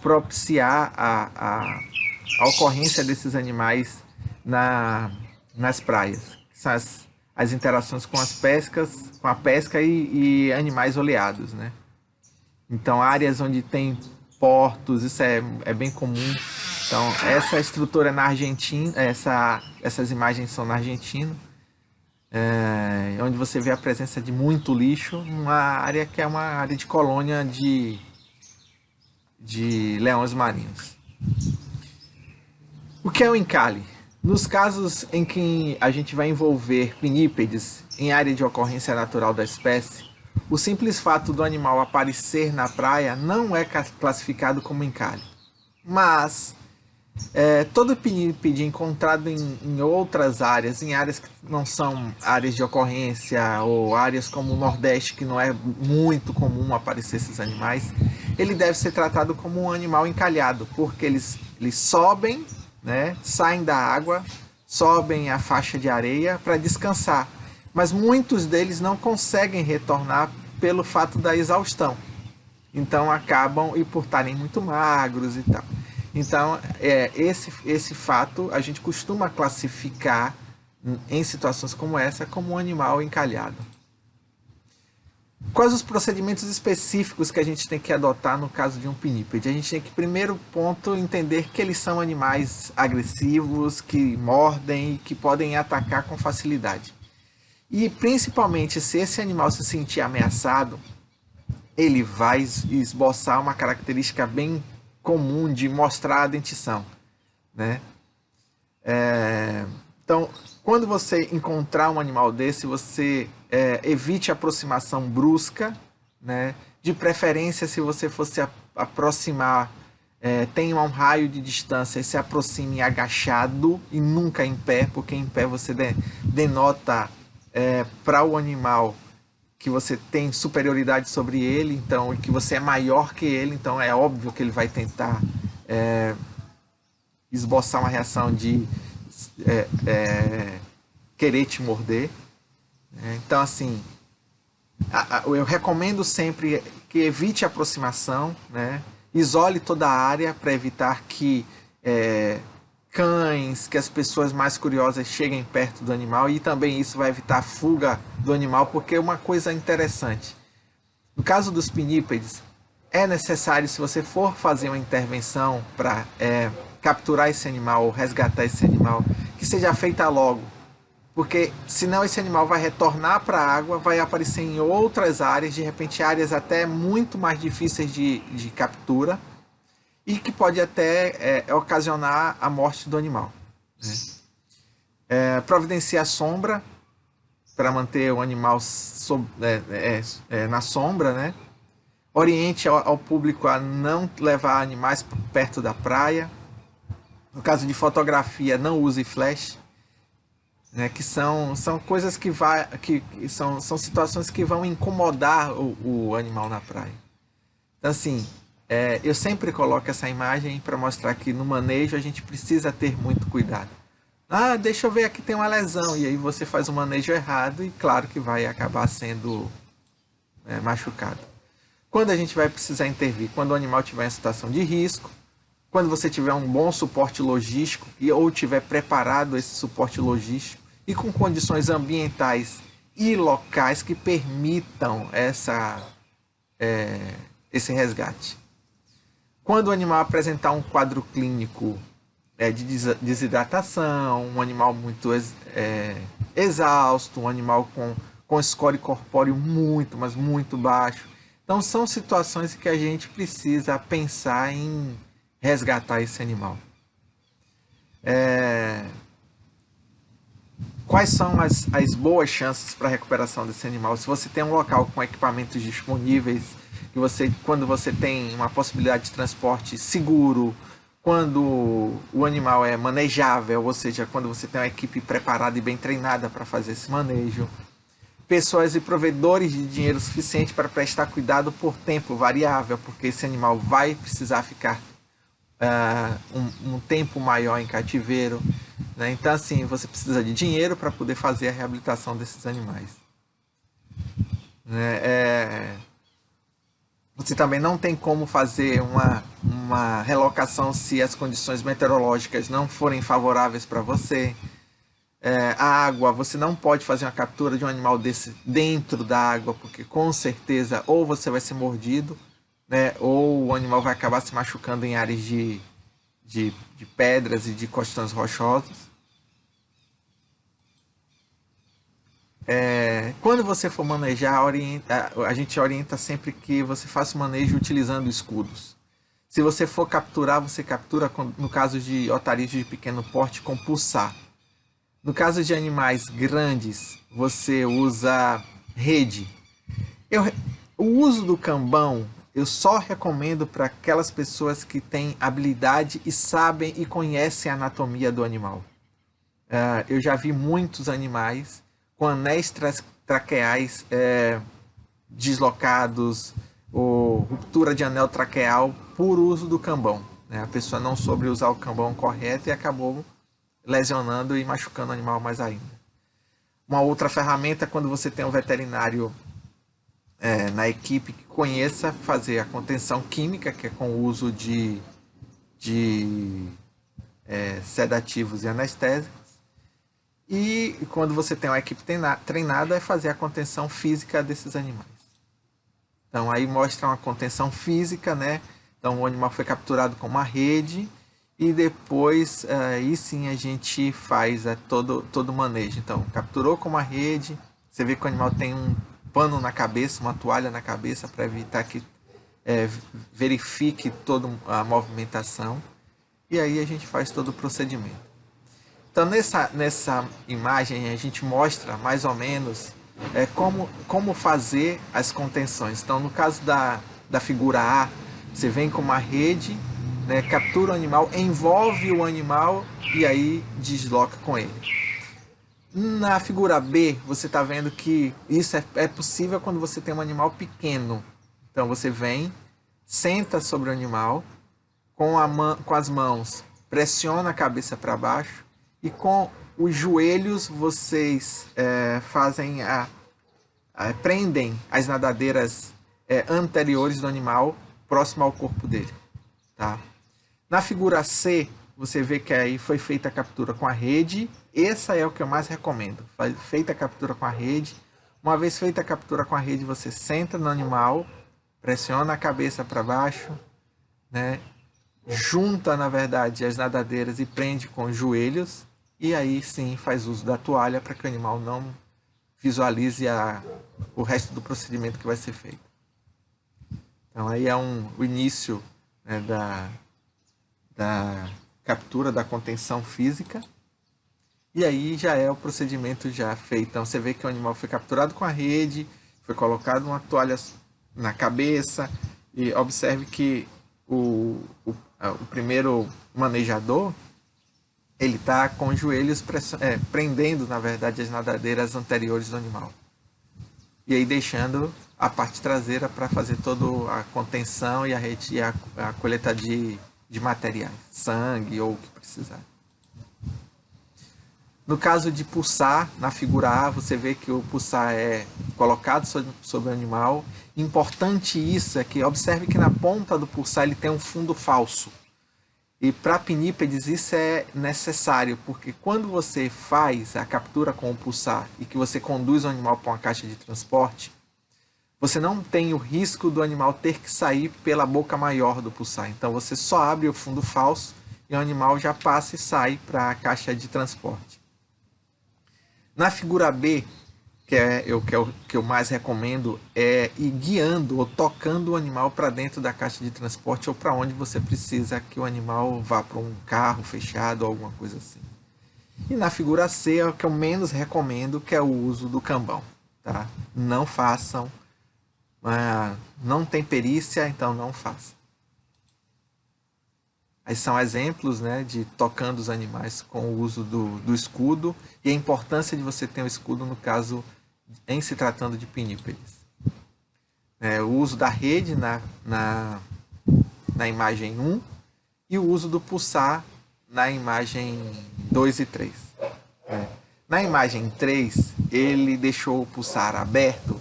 propiciar a ocorrência desses animais nas praias. São as interações com a pesca e animais oleados, né? Então, áreas onde tem portos, isso é bem comum. Então, essa estrutura é na Argentina, essas imagens são na Argentina, onde você vê a presença de muito lixo, numa área que é uma área de colônia de leões marinhos. O que é o encalhe? Nos casos em que a gente vai envolver pinípedes em área de ocorrência natural da espécie, o simples fato do animal aparecer na praia não é classificado como encalhe. Mas todo pinípede encontrado em outras áreas, em áreas que não são áreas de ocorrência ou áreas como o Nordeste, que não é muito comum aparecer esses animais, ele deve ser tratado como um animal encalhado, porque eles sobem, né, saem da água, sobem a faixa de areia para descansar, mas muitos deles não conseguem retornar pelo fato da exaustão, então acabam, e por estarem muito magros e tal. Então, esse fato a gente costuma classificar em situações como essa como um animal encalhado. Quais os procedimentos específicos que a gente tem que adotar no caso de um pinípede? A gente tem que, primeiro ponto, entender que eles são animais agressivos, que mordem e que podem atacar com facilidade. E, principalmente, se esse animal se sentir ameaçado, ele vai esboçar uma característica bem comum de mostrar a dentição, né? Então, quando você encontrar um animal desse, você evite aproximação brusca, né? De preferência, se você fosse aproximar, tenha um raio de distância e se aproxime agachado e nunca em pé, porque em pé você denota para o animal que você tem superioridade sobre ele, então que você é maior que ele, então é óbvio que ele vai tentar esboçar uma reação de querer te morder. Então, assim, eu recomendo sempre que evite aproximação, né? Isole toda a área para evitar que cães, que as pessoas mais curiosas cheguem perto do animal, e também isso vai evitar a fuga do animal, porque uma coisa interessante, no caso dos pinípedes, é necessário, se você for fazer uma intervenção para capturar esse animal ou resgatar esse animal, que seja feita logo, porque senão esse animal vai retornar para a água, vai aparecer em outras áreas, de repente áreas até muito mais difíceis de captura, e que pode até ocasionar a morte do animal, né? Providencie a sombra para manter o animal na sombra, né? Oriente ao público a não levar animais perto da praia. No caso de fotografia, não use flash, né? Que são coisas que são situações que vão incomodar o animal na praia. Então, assim, eu sempre coloco essa imagem para mostrar que no manejo a gente precisa ter muito cuidado. Ah, deixa eu ver, aqui tem uma lesão, e aí você faz o manejo errado e claro que vai acabar sendo machucado. Quando a gente vai precisar intervir? Quando o animal estiver em situação de risco, quando você tiver um bom suporte logístico ou tiver preparado esse suporte logístico e com condições ambientais e locais que permitam esse resgate. Quando o animal apresentar um quadro clínico de desidratação, um animal muito exausto, um animal com score corpóreo muito, mas muito baixo. Então são situações que a gente precisa pensar em resgatar esse animal. Quais são as boas chances para a recuperação desse animal? Se você tem um local com equipamentos disponíveis, quando você tem uma possibilidade de transporte seguro, quando o animal é manejável, ou seja, quando você tem uma equipe preparada e bem treinada para fazer esse manejo, pessoas e provedores de dinheiro suficiente para prestar cuidado por tempo variável, porque esse animal vai precisar ficar um tempo maior em cativeiro, né? Então, assim, você precisa de dinheiro para poder fazer a reabilitação desses animais, né? Você também não tem como fazer uma relocação se as condições meteorológicas não forem favoráveis para você. A água, você não pode fazer uma captura de um animal desse dentro da água, porque com certeza ou você vai ser mordido, né, ou o animal vai acabar se machucando em áreas de pedras e de costões rochosos. Quando você for manejar, a gente orienta sempre que você faça o manejo utilizando escudos. Se você for capturar, você captura, no caso de otarias de pequeno porte, com pulsar. No caso de animais grandes, você usa rede. O uso do cambão, eu só recomendo para aquelas pessoas que têm habilidade e sabem e conhecem a anatomia do animal. Eu já vi muitos animais com anéis traqueais deslocados, ou ruptura de anel traqueal por uso do cambão, né? A pessoa não soube usar o cambão correto e acabou lesionando e machucando o animal mais ainda. Uma outra ferramenta, quando você tem um veterinário na equipe que conheça fazer a contenção química, que é com o uso de sedativos e anestésicos. E quando você tem uma equipe treinada, é fazer a contenção física desses animais. Então aí mostra uma contenção física, né? Então o animal foi capturado com uma rede e depois aí sim a gente faz todo o manejo. Então capturou com uma rede, você vê que o animal tem um pano na cabeça, uma toalha na cabeça para evitar que verifique toda a movimentação, e aí a gente faz todo o procedimento. Então, nessa imagem, a gente mostra mais ou menos como fazer as contenções. Então, no caso da figura A, você vem com uma rede, né, captura o animal, envolve o animal e aí desloca com ele. Na figura B, você está vendo que isso é possível quando você tem um animal pequeno. Então, você vem, senta sobre o animal, com as mãos, pressiona a cabeça para baixo e com os joelhos vocês prendem as nadadeiras anteriores do animal próximo ao corpo dele. Tá? Na figura C, você vê que aí foi feita a captura com a rede. Essa é o que eu mais recomendo. Feita a captura com a rede. Uma vez feita a captura com a rede, você senta no animal, pressiona a cabeça para baixo, né? Junta, na verdade, as nadadeiras e prende com os joelhos. E aí sim faz uso da toalha para que o animal não visualize o resto do procedimento que vai ser feito. Então aí é o início, né, da captura, da contenção física. E aí já é o procedimento já feito. Então você vê que o animal foi capturado com a rede, foi colocado uma toalha na cabeça, e observe que o primeiro manejador, ele está com os joelhos prendendo, na verdade, as nadadeiras anteriores do animal. E aí deixando a parte traseira para fazer toda a contenção e a coleta de materiais, sangue ou o que precisar. No caso de pulsar, na figura A, você vê que o pulsar é colocado sobre o animal. Importante isso é que observe que na ponta do pulsar ele tem um fundo falso. E para pinípedes isso é necessário, porque quando você faz a captura com o pulsar e que você conduz o animal para uma caixa de transporte, você não tem o risco do animal ter que sair pela boca maior do pulsar. Então você só abre o fundo falso e o animal já passa e sai para a caixa de transporte. Na figura B, que é o que eu mais recomendo, é ir guiando ou tocando o animal para dentro da caixa de transporte ou para onde você precisa que o animal vá, para um carro fechado ou alguma coisa assim. E na figura C é o que eu menos recomendo, que é o uso do cambão. Tá? Não façam. Não tem perícia, então não façam. Aí são exemplos, né, de tocando os animais com o uso do escudo e a importância de você ter um escudo no caso em se tratando de pinípedes. O uso da rede na imagem 1 e o uso do pulsar na imagem 2 e 3. Na imagem 3, ele deixou o pulsar aberto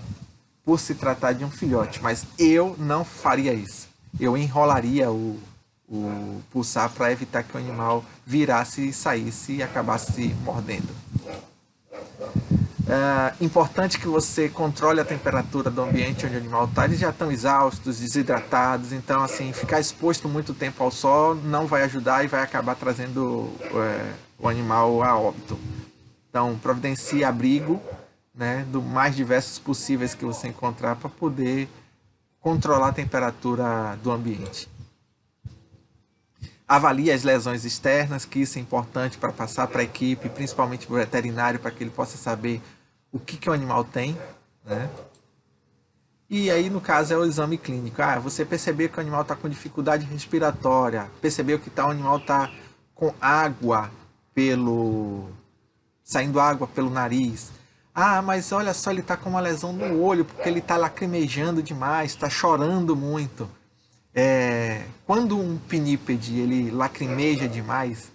por se tratar de um filhote, mas eu não faria isso. Eu enrolaria o pulsar para evitar que o animal virasse e saísse e acabasse mordendo. Importante que você controle a temperatura do ambiente onde o animal está. Eles já estão exaustos, desidratados, então assim, ficar exposto muito tempo ao sol não vai ajudar e vai acabar trazendo o animal a óbito. Então providencie abrigo, né, do mais diversos possíveis que você encontrar para poder controlar a temperatura do ambiente. Avalie as lesões externas, que isso é importante para passar para a equipe, principalmente para o veterinário, para que ele possa saber o que o animal tem, né? E aí, no caso, é o exame clínico. Você percebeu que o animal está com dificuldade respiratória, percebeu que o animal está com água saindo água pelo nariz. Mas olha só, ele está com uma lesão no olho, porque ele está lacrimejando demais, está chorando muito. Quando um pinípede ele lacrimeja demais,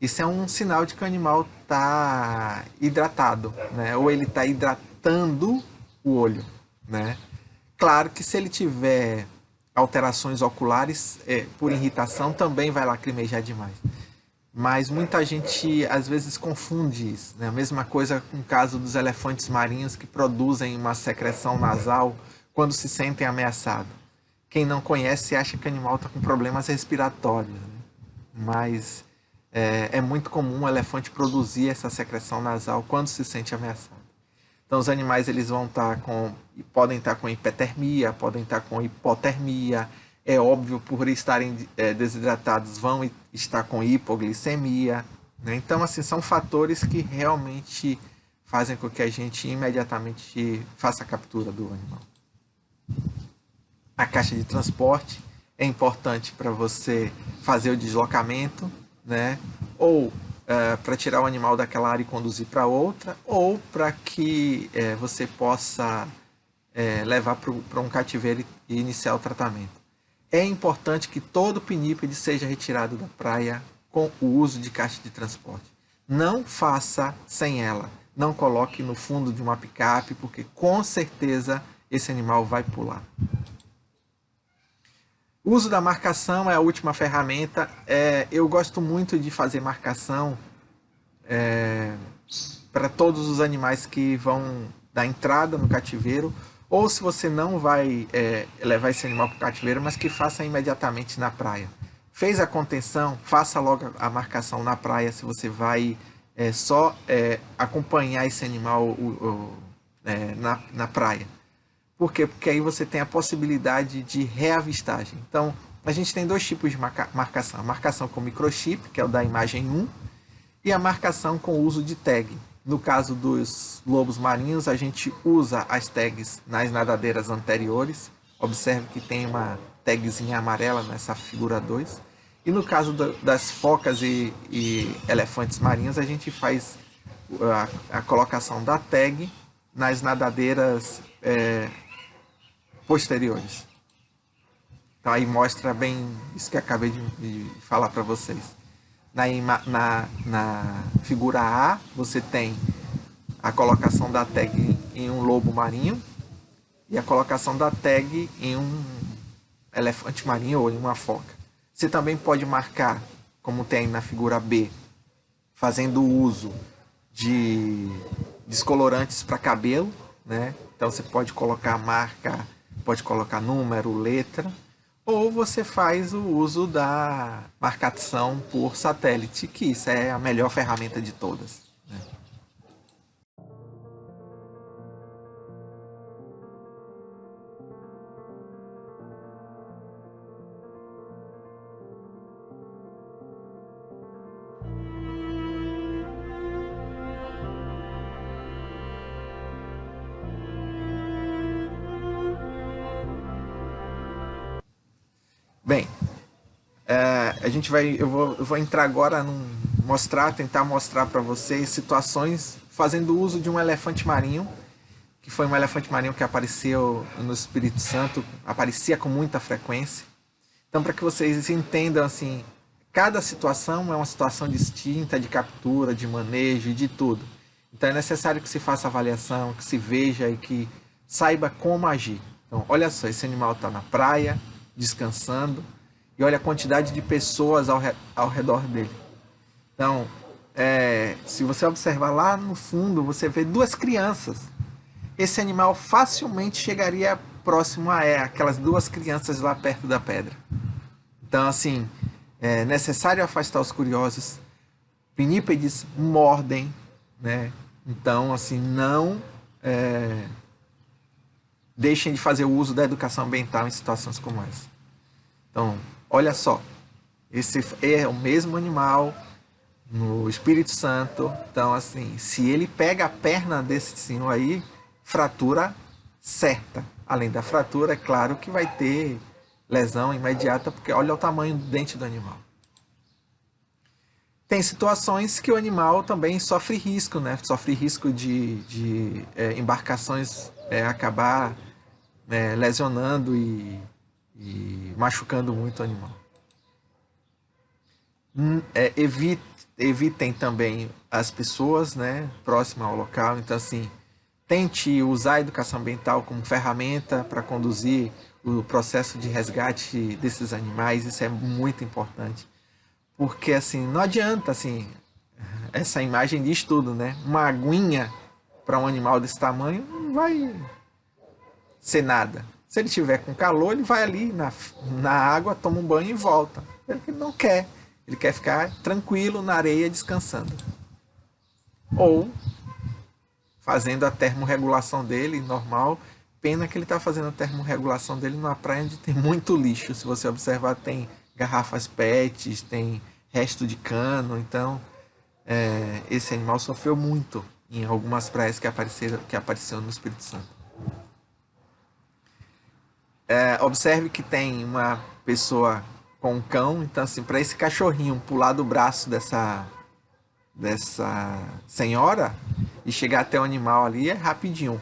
isso é um sinal de que o animal está hidratado, né? Ou ele está hidratando o olho, né? Claro que se ele tiver alterações oculares por irritação, também vai lacrimejar demais. Mas muita gente às vezes confunde isso, né? A mesma coisa com o caso dos elefantes marinhos que produzem uma secreção nasal quando se sentem ameaçados. Quem não conhece acha que o animal está com problemas respiratórios, né? Mas é muito comum o elefante produzir essa secreção nasal quando se sente ameaçado. Então os animais eles podem estar com hipertermia, podem estar com hipotermia. É óbvio, por estarem desidratados, vão estar com hipoglicemia, né? Então, assim, são fatores que realmente fazem com que a gente imediatamente faça a captura do animal. A caixa de transporte é importante para você fazer o deslocamento, né? Ou para tirar o animal daquela área e conduzir para outra, ou para que você possa levar para um cativeiro e iniciar o tratamento. É importante que todo pinípede seja retirado da praia com o uso de caixa de transporte. Não faça sem ela. Não coloque no fundo de uma picape, porque com certeza esse animal vai pular. O uso da marcação é a última ferramenta. Eu gosto muito de fazer marcação para todos os animais que vão dar entrada no cativeiro, ou se você não vai levar esse animal para o cativeiro, mas que faça imediatamente na praia. Fez a contenção, faça logo a marcação na praia, se você vai só acompanhar esse animal na praia. Por quê? Porque aí você tem a possibilidade de reavistagem. Então, a gente tem dois tipos de marcação. A marcação com microchip, que é o da imagem 1, e a marcação com o uso de tag. No caso dos lobos marinhos, a gente usa as tags nas nadadeiras anteriores. Observe que tem uma tagzinha amarela nessa figura 2. E no caso das focas e elefantes marinhos, a gente faz a colocação da tag nas nadadeiras posteriores. Então aí mostra bem isso que eu acabei de falar para vocês. Na figura A, você tem a colocação da tag em um lobo marinho e a colocação da tag em um elefante marinho ou em uma foca. Você também pode marcar, como tem na figura B, fazendo uso de descolorantes para cabelo, né? Então você pode colocar marca, pode colocar número, letra, ou você faz o uso da marcação por satélite, que isso é a melhor ferramenta de todas, né? Bem, eu vou entrar agora tentar mostrar para vocês situações fazendo uso de um elefante marinho, que foi um elefante marinho que apareceu no Espírito Santo, aparecia com muita frequência. Então, para que vocês entendam, assim, cada situação é uma situação distinta de captura, de manejo e de tudo. Então, é necessário que se faça avaliação, que se veja e que saiba como agir. Então, olha só, esse animal está na praia, descansando, e olha a quantidade de pessoas ao redor dele. Então, se você observar lá no fundo, você vê duas crianças. Esse animal facilmente chegaria próximo a aquelas duas crianças lá perto da pedra. Então, assim, é necessário afastar os curiosos. Pinípedes mordem, né? Então, assim, não deixem de fazer o uso da educação ambiental em situações como essa. Então, olha só, esse é o mesmo animal no Espírito Santo. Então, assim, se ele pega a perna desse senhor aí, fratura certa. Além da fratura, é claro que vai ter lesão imediata, porque olha o tamanho do dente do animal. Tem situações que o animal também sofre risco, né? Sofre risco de embarcações acabar lesionando e machucando muito o animal. Evitem também as pessoas, né, próximas ao local. Então, assim, tente usar a educação ambiental como ferramenta para conduzir o processo de resgate desses animais. Isso é muito importante. Porque, assim, não adianta, assim, essa imagem diz tudo, né? Uma aguinha para um animal desse tamanho não vai ser nada. Se ele estiver com calor, ele vai ali na água, toma um banho e volta. Ele não quer. Ele quer ficar tranquilo na areia descansando. Ou fazendo a termorregulação dele normal. Pena que ele está fazendo a termorregulação dele numa praia onde tem muito lixo. Se você observar, tem garrafas PETs, tem resto de cano. Então, esse animal sofreu muito em algumas praias que apareceram no Espírito Santo. Observe que tem uma pessoa com um cão, então assim, para esse cachorrinho pular do braço dessa senhora e chegar até o animal ali é rapidinho.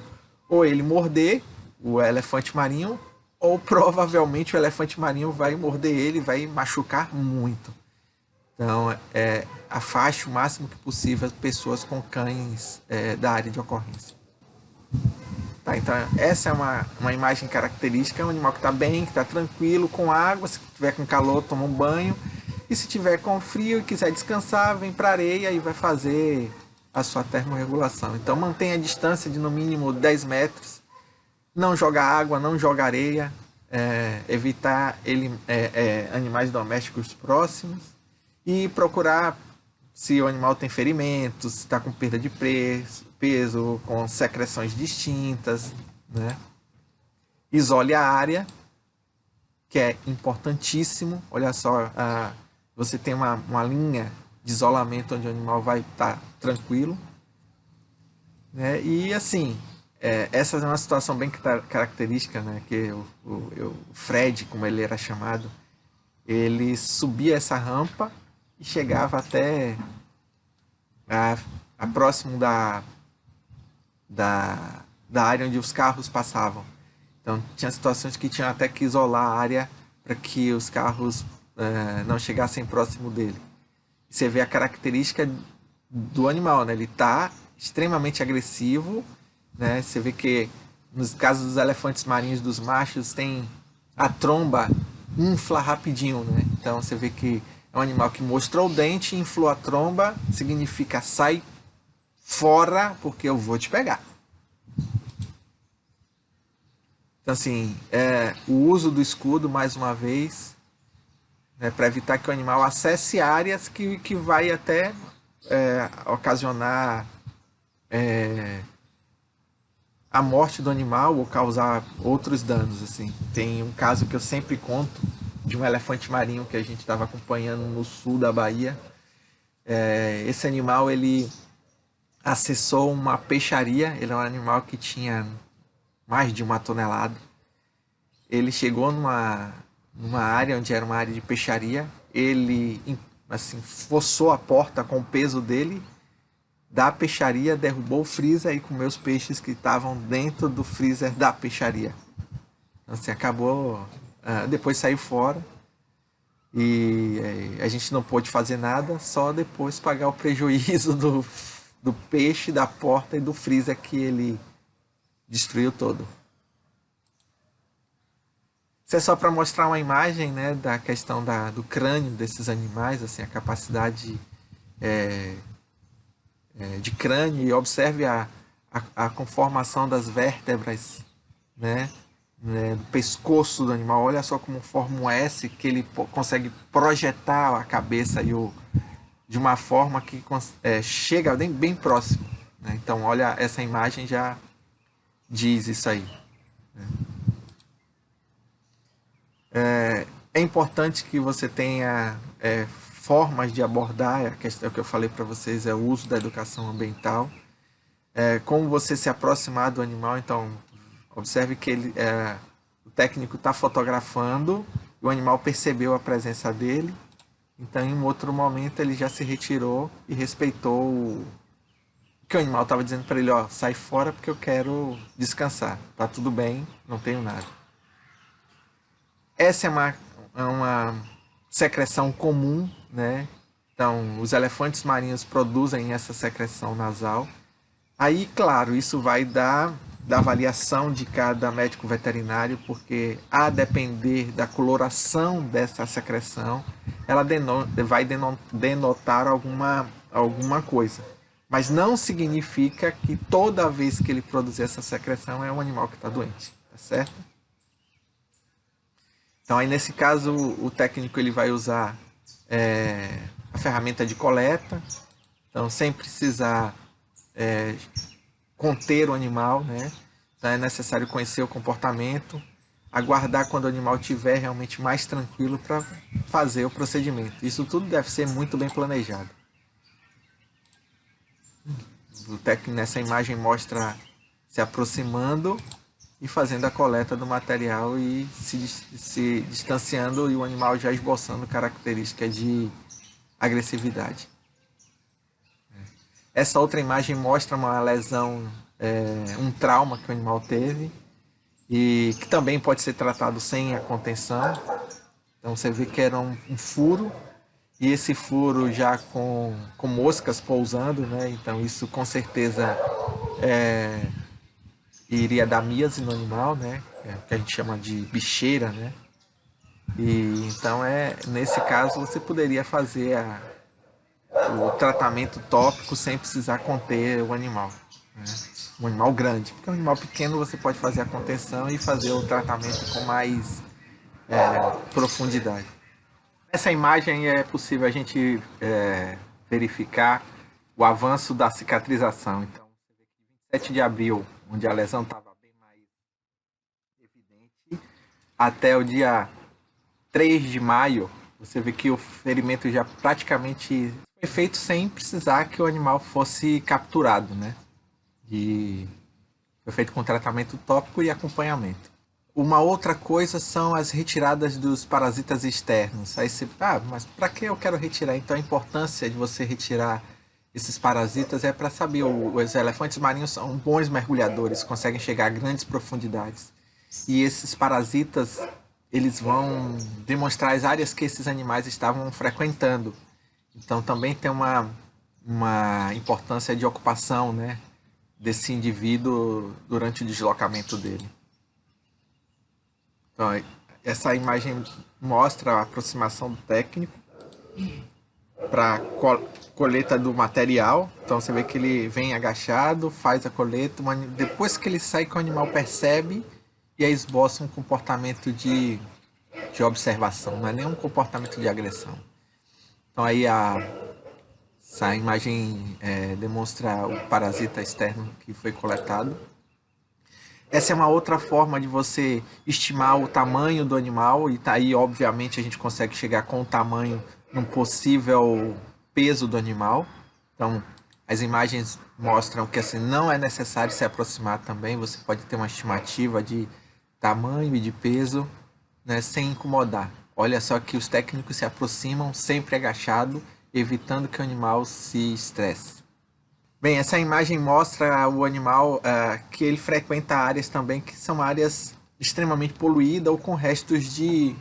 Ou ele morder o elefante marinho, ou provavelmente o elefante marinho vai morder ele, vai machucar muito. Então, afaste o máximo que possível as pessoas com cães da área de ocorrência. Tá, então, essa é uma imagem característica, é um animal que está bem, que está tranquilo, com água, se tiver com calor, toma um banho. E se tiver com frio e quiser descansar, vem para a areia e vai fazer a sua termorregulação. Então mantenha a distância de no mínimo 10 metros. Não joga água, não joga areia. Evitar animais domésticos próximos. E procurar se o animal tem ferimentos, se está com perda de peso, com secreções distintas, né? Isole a área, que é importantíssimo. Olha só, você tem uma linha de isolamento onde o animal vai estar tranquilo, né? E assim, essa é uma situação bem característica, né? Que o Fred, como ele era chamado, ele subia essa rampa e chegava até a próximo da área onde os carros passavam. Então tinha situações que tinham até que isolar a área para que os carros não chegassem próximo dele. Você vê a característica do animal, né? Ele está extremamente agressivo, né? Você vê que nos casos dos elefantes marinhos, dos machos, tem a tromba infla rapidinho, né? Então você vê que é um animal que mostrou o dente, inflou a tromba, significa sai fora porque eu vou te pegar. Então assim, o uso do escudo, mais uma vez, né, para evitar que o animal acesse áreas que vai até ocasionar a morte do animal ou causar outros danos. Assim. Tem um caso que eu sempre conto de um elefante marinho que a gente estava acompanhando no sul da Bahia. Esse animal ele acessou uma peixaria, ele é um animal que tinha mais de 1 tonelada. Ele chegou numa área onde era uma área de peixaria, ele assim, forçou a porta com o peso dele da peixaria, derrubou o freezer e comeu os peixes que estavam dentro do freezer da peixaria. Então, assim, acabou, depois saiu fora e a gente não pôde fazer nada, só depois pagar o prejuízo do peixe, da porta e do freezer que ele destruiu todo. Isso é só para mostrar uma imagem, né, da questão do crânio desses animais, assim, a capacidade de crânio, e observe a conformação das vértebras, né, do pescoço do animal. Olha só como forma um S, que ele consegue projetar a cabeça de uma forma que chega bem próximo. Né? Então, olha, essa imagem já diz isso aí. Né? É importante que você tenha formas de abordar, a questão que eu falei para vocês é o uso da educação ambiental, como você se aproximar do animal. Então, observe que o técnico está fotografando, o animal percebeu a presença dele, então em um outro momento ele já se retirou e respeitou o que o animal estava dizendo para ele, sai fora porque eu quero descansar, tá tudo bem, não tenho nada. Essa é uma secreção comum, né? Então, os elefantes marinhos produzem essa secreção nasal. Aí, claro, isso vai da avaliação de cada médico veterinário, porque a depender da coloração dessa secreção, ela vai denotar alguma coisa. Mas não significa que toda vez que ele produzir essa secreção é um animal que está doente, tá certo? Então, aí nesse caso, o técnico ele vai usar a ferramenta de coleta. Então, sem precisar conter o animal, né? Então, é necessário conhecer o comportamento, aguardar quando o animal estiver realmente mais tranquilo para fazer o procedimento. Isso tudo deve ser muito bem planejado. O técnico nessa imagem mostra se aproximando e fazendo a coleta do material e se distanciando, e o animal já esboçando características de agressividade. Essa outra imagem mostra uma lesão, um trauma que o animal teve, e que também pode ser tratado sem a contenção. Então você vê que era um furo, e esse furo já com moscas pousando, né? Então isso com certeza iria dar miase no animal, né? Que a gente chama de bicheira, né? E então nesse caso você poderia fazer o tratamento tópico sem precisar conter o animal, né? Um animal grande, porque um animal pequeno você pode fazer a contenção e fazer o tratamento com mais profundidade. Nessa imagem é possível a gente verificar o avanço da cicatrização. Então, 27 de abril, onde a lesão estava bem mais evidente, até o dia 3 de maio, você vê que o ferimento já praticamente foi feito sem precisar que o animal fosse capturado, né? E foi feito com tratamento tópico e acompanhamento. Uma outra coisa são as retiradas dos parasitas externos. Aí você, mas para que eu quero retirar? Então a importância de você retirar esses parasitas é para saber, os elefantes marinhos são bons mergulhadores, conseguem chegar a grandes profundidades. E esses parasitas, eles vão demonstrar as áreas que esses animais estavam frequentando. Então também tem uma importância de ocupação, né, desse indivíduo durante o deslocamento dele. Então, essa imagem mostra a aproximação do técnico para coleta do material. Então você vê que ele vem agachado, faz a coleta, depois que ele sai, que o animal percebe e aí esboça um comportamento de observação, não é nem um comportamento de agressão. Então aí essa imagem demonstra o parasita externo que foi coletado. Essa é uma outra forma de você estimar o tamanho do animal, e aí obviamente a gente consegue chegar com o tamanho num possível peso do animal. Então as imagens mostram que assim, não é necessário se aproximar também, você pode ter uma estimativa de tamanho e de peso, né, sem incomodar. Olha só que os técnicos se aproximam sempre agachado, evitando que o animal se estresse. Bem, essa imagem mostra o animal que ele frequenta áreas também que são áreas extremamente poluídas ou com restos de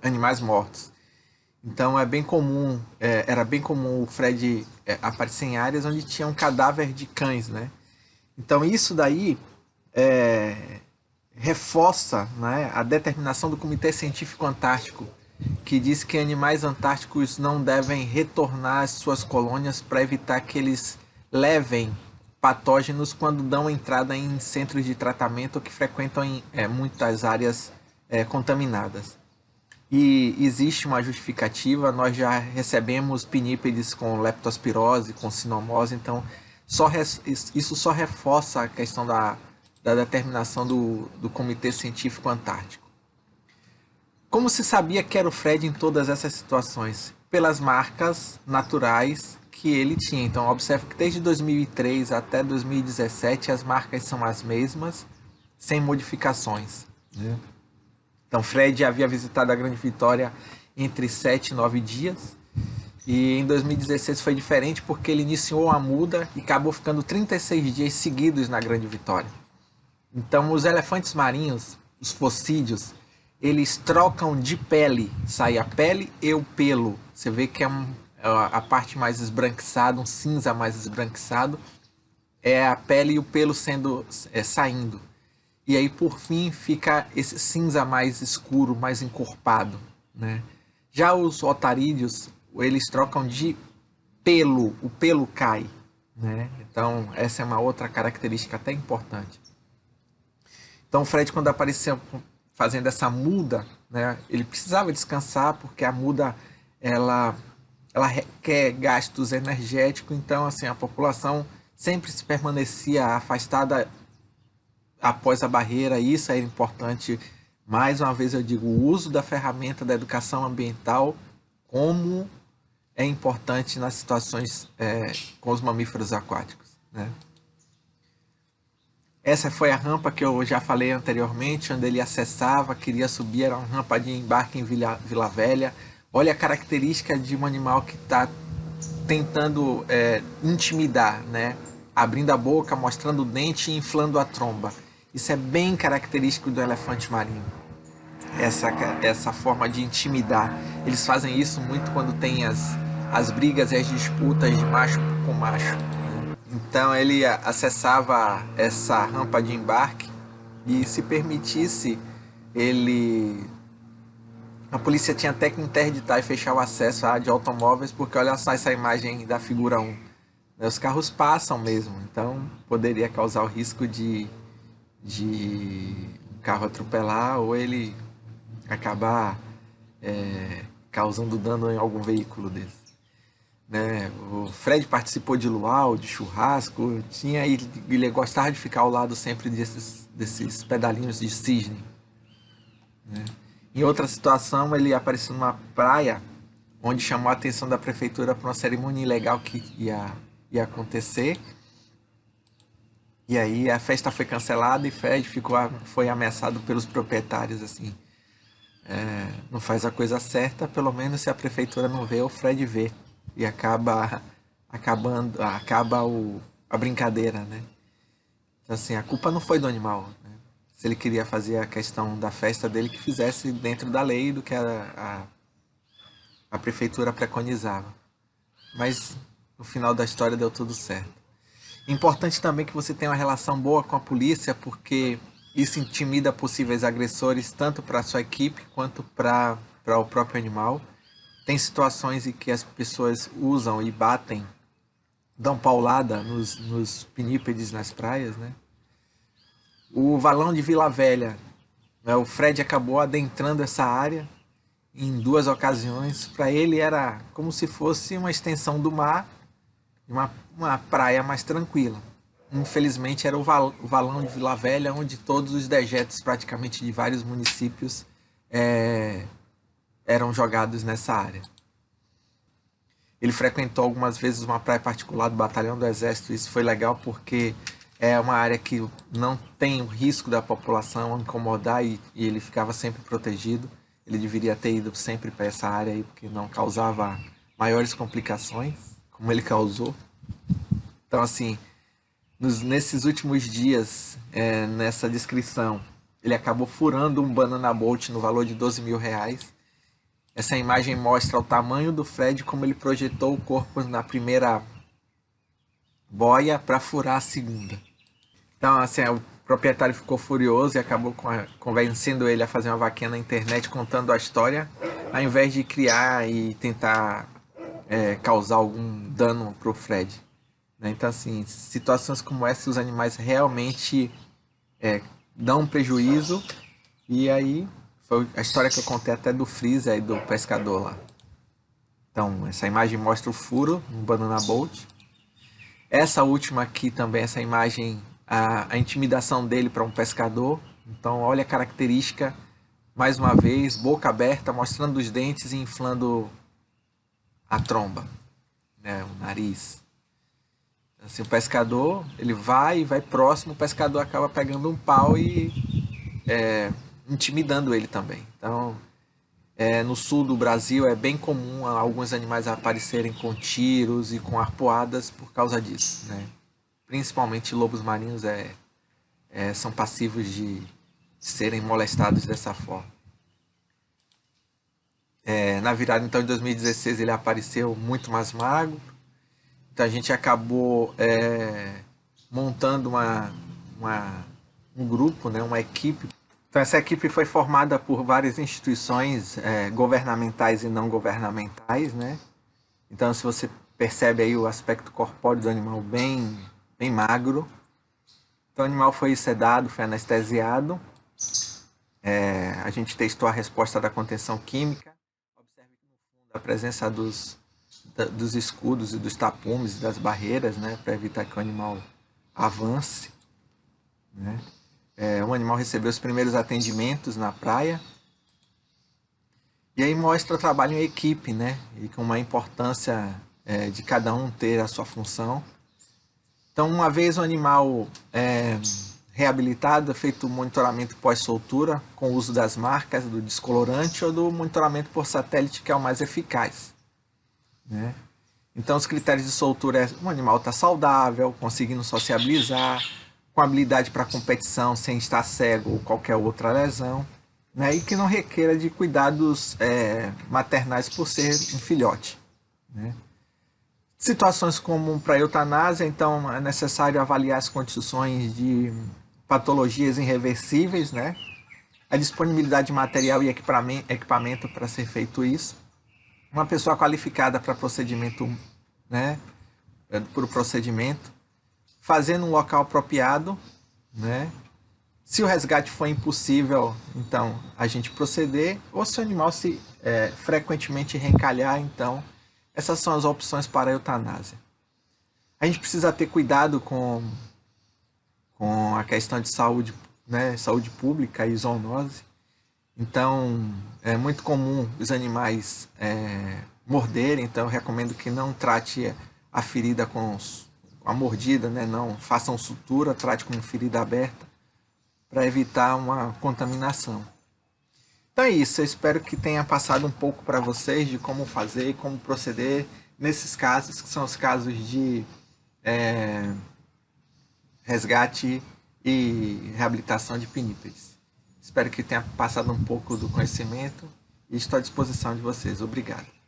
animais mortos. Então é bem comum, era bem comum o Fred aparecer em áreas onde tinha um cadáver de cães, né? Então isso daí reforça, né, a determinação do Comitê Científico Antártico, que diz que animais antárticos não devem retornar às suas colônias para evitar que eles levem patógenos quando dão entrada em centros de tratamento ou que frequentam muitas áreas contaminadas. E existe uma justificativa, nós já recebemos pinípedes com leptospirose, com sinomose, então isso só reforça a questão da determinação do Comitê Científico Antártico. Como se sabia que era o Fred em todas essas situações? Pelas marcas naturais que ele tinha. Então, observe que desde 2003 até 2017 as marcas são as mesmas, sem modificações, né? Então, Fred havia visitado a Grande Vitória entre 7 e 9 dias. E em 2016 foi diferente porque ele iniciou a muda e acabou ficando 36 dias seguidos na Grande Vitória. Então, os elefantes marinhos, os focídeos, eles trocam de pele, sai a pele e o pelo. Você vê que a parte mais esbranquiçada, um cinza mais esbranquiçado, é a pele e o pelo saindo. E aí, por fim, fica esse cinza mais escuro, mais encorpado, né? Já os otarídeos, eles trocam de pelo, o pelo cai, né? Então, essa é uma outra característica até importante. Então, o Fred, quando apareceu fazendo essa muda, né, ele precisava descansar porque a muda ela requer gastos energéticos. Então assim, a população sempre se permanecia afastada após a barreira. Isso é importante. Mais uma vez eu digo, o uso da ferramenta da educação ambiental como é importante nas situações com os mamíferos aquáticos, né? Essa foi a rampa que eu já falei anteriormente, onde ele acessava, queria subir, era uma rampa de embarque em Vila Velha. Olha a característica de um animal que está tentando intimidar, né? Abrindo a boca, mostrando o dente e inflando a tromba. Isso é bem característico do elefante marinho. Essa forma de intimidar. Eles fazem isso muito quando tem as brigas e as disputas de macho com macho. Então ele acessava essa rampa de embarque e, se permitisse, a polícia tinha até que interditar e fechar o acesso de automóveis, porque olha só essa imagem da figura 1. Os carros passam mesmo, então poderia causar o risco de um carro atropelar ou ele acabar causando dano em algum veículo desse. Né? O Fred participou de luau, de churrasco, ele gostava de ficar ao lado sempre desses pedalinhos de cisne. Né? Em outra situação, ele apareceu numa praia onde chamou a atenção da prefeitura para uma cerimônia ilegal que ia acontecer. E aí a festa foi cancelada e Fred foi ameaçado pelos proprietários assim. Não faz a coisa certa, pelo menos se a prefeitura não vê, o Fred vê. E acaba a brincadeira, né? Então, assim, a culpa não foi do animal, né? Se ele queria fazer a questão da festa dele, que fizesse dentro da lei do que a prefeitura preconizava. Mas no final da história deu tudo certo. Importante também que você tenha uma relação boa com a polícia, porque isso intimida possíveis agressores tanto para a sua equipe quanto para o próprio animal. Tem situações em que as pessoas usam e batem, dão paulada nos pinípedes nas praias, né? O valão de Vila Velha, né? O Fred acabou adentrando essa área em 2 ocasiões. Para ele era como se fosse uma extensão do mar, uma praia mais tranquila. Infelizmente era o valão de Vila Velha, onde todos os dejetos praticamente de vários municípios eram jogados nessa área. Ele frequentou algumas vezes uma praia particular do Batalhão do Exército. Isso foi legal porque é uma área que não tem o risco da população incomodar e ele ficava sempre protegido. Ele deveria ter ido sempre para essa área aí, porque não causava maiores complicações, como ele causou. Então, assim, nesses últimos dias, nessa descrição, ele acabou furando um banana boat no valor de R$12 mil. Essa imagem mostra o tamanho do Fred, como ele projetou o corpo na primeira boia para furar a segunda. Então, assim, o proprietário ficou furioso e acabou convencendo ele a fazer uma vaquinha na internet contando a história, ao invés de criar e tentar causar algum dano para o Fred. Então, assim, situações como essa, os animais realmente dão um prejuízo. E aí foi a história que eu contei até do freezer e do pescador lá. Então, essa imagem mostra o furo no banana boat. Essa última aqui também, essa imagem, a intimidação dele para um pescador. Então, olha a característica, mais uma vez, boca aberta, mostrando os dentes e inflando a tromba, né, o nariz. Assim, o pescador, ele vai próximo, o pescador acaba pegando um pau e intimidando ele também. Então, no sul do Brasil é bem comum alguns animais aparecerem com tiros e com arpoadas por causa disso, né? Principalmente lobos marinhos são passivos de serem molestados dessa forma. Na virada, então, em 2016, ele apareceu muito mais magro. Então a gente acabou montando um grupo, né, uma equipe. Então essa equipe foi formada por várias instituições governamentais e não governamentais, né? Então, se você percebe aí o aspecto corpóreo do animal bem magro. Então o animal foi sedado, foi anestesiado. A gente testou a resposta da contenção química. Observe que no fundo a presença dos escudos e dos tapumes e das barreiras, né, para evitar que o animal avance, né? O animal recebeu os primeiros atendimentos na praia E aí mostra o trabalho em equipe, né? E com uma importância de cada um ter a sua função. Então, uma vez o animal reabilitado, é feito o monitoramento pós-soltura com o uso das marcas, do descolorante ou do monitoramento por satélite, que é o mais eficaz, né? Então, os critérios de soltura o animal está saudável, conseguindo sociabilizar, com habilidade para competição sem estar cego ou qualquer outra lesão, né? E que não requeira de cuidados maternais por ser um filhote, né? Situações como para eutanásia, então é necessário avaliar as condições de patologias irreversíveis, né? A disponibilidade de material e equipamento para ser feito isso. Uma pessoa qualificada para procedimento, né? Para o procedimento. Fazendo um local apropriado, né? Se o resgate for impossível, então a gente proceder. Ou se o animal se frequentemente reencalhar, então essas são as opções para a eutanásia. A gente precisa ter cuidado com a questão de saúde, né? Saúde pública e zoonose. Então, é muito comum os animais morderem, então eu recomendo que não trate a ferida com a mordida, né? Não façam sutura, trate como ferida aberta, para evitar uma contaminação. Então é isso, eu espero que tenha passado um pouco para vocês de como fazer e como proceder nesses casos, que são os casos de resgate e reabilitação de pinípedes. Espero que tenha passado um pouco do conhecimento e estou à disposição de vocês. Obrigado.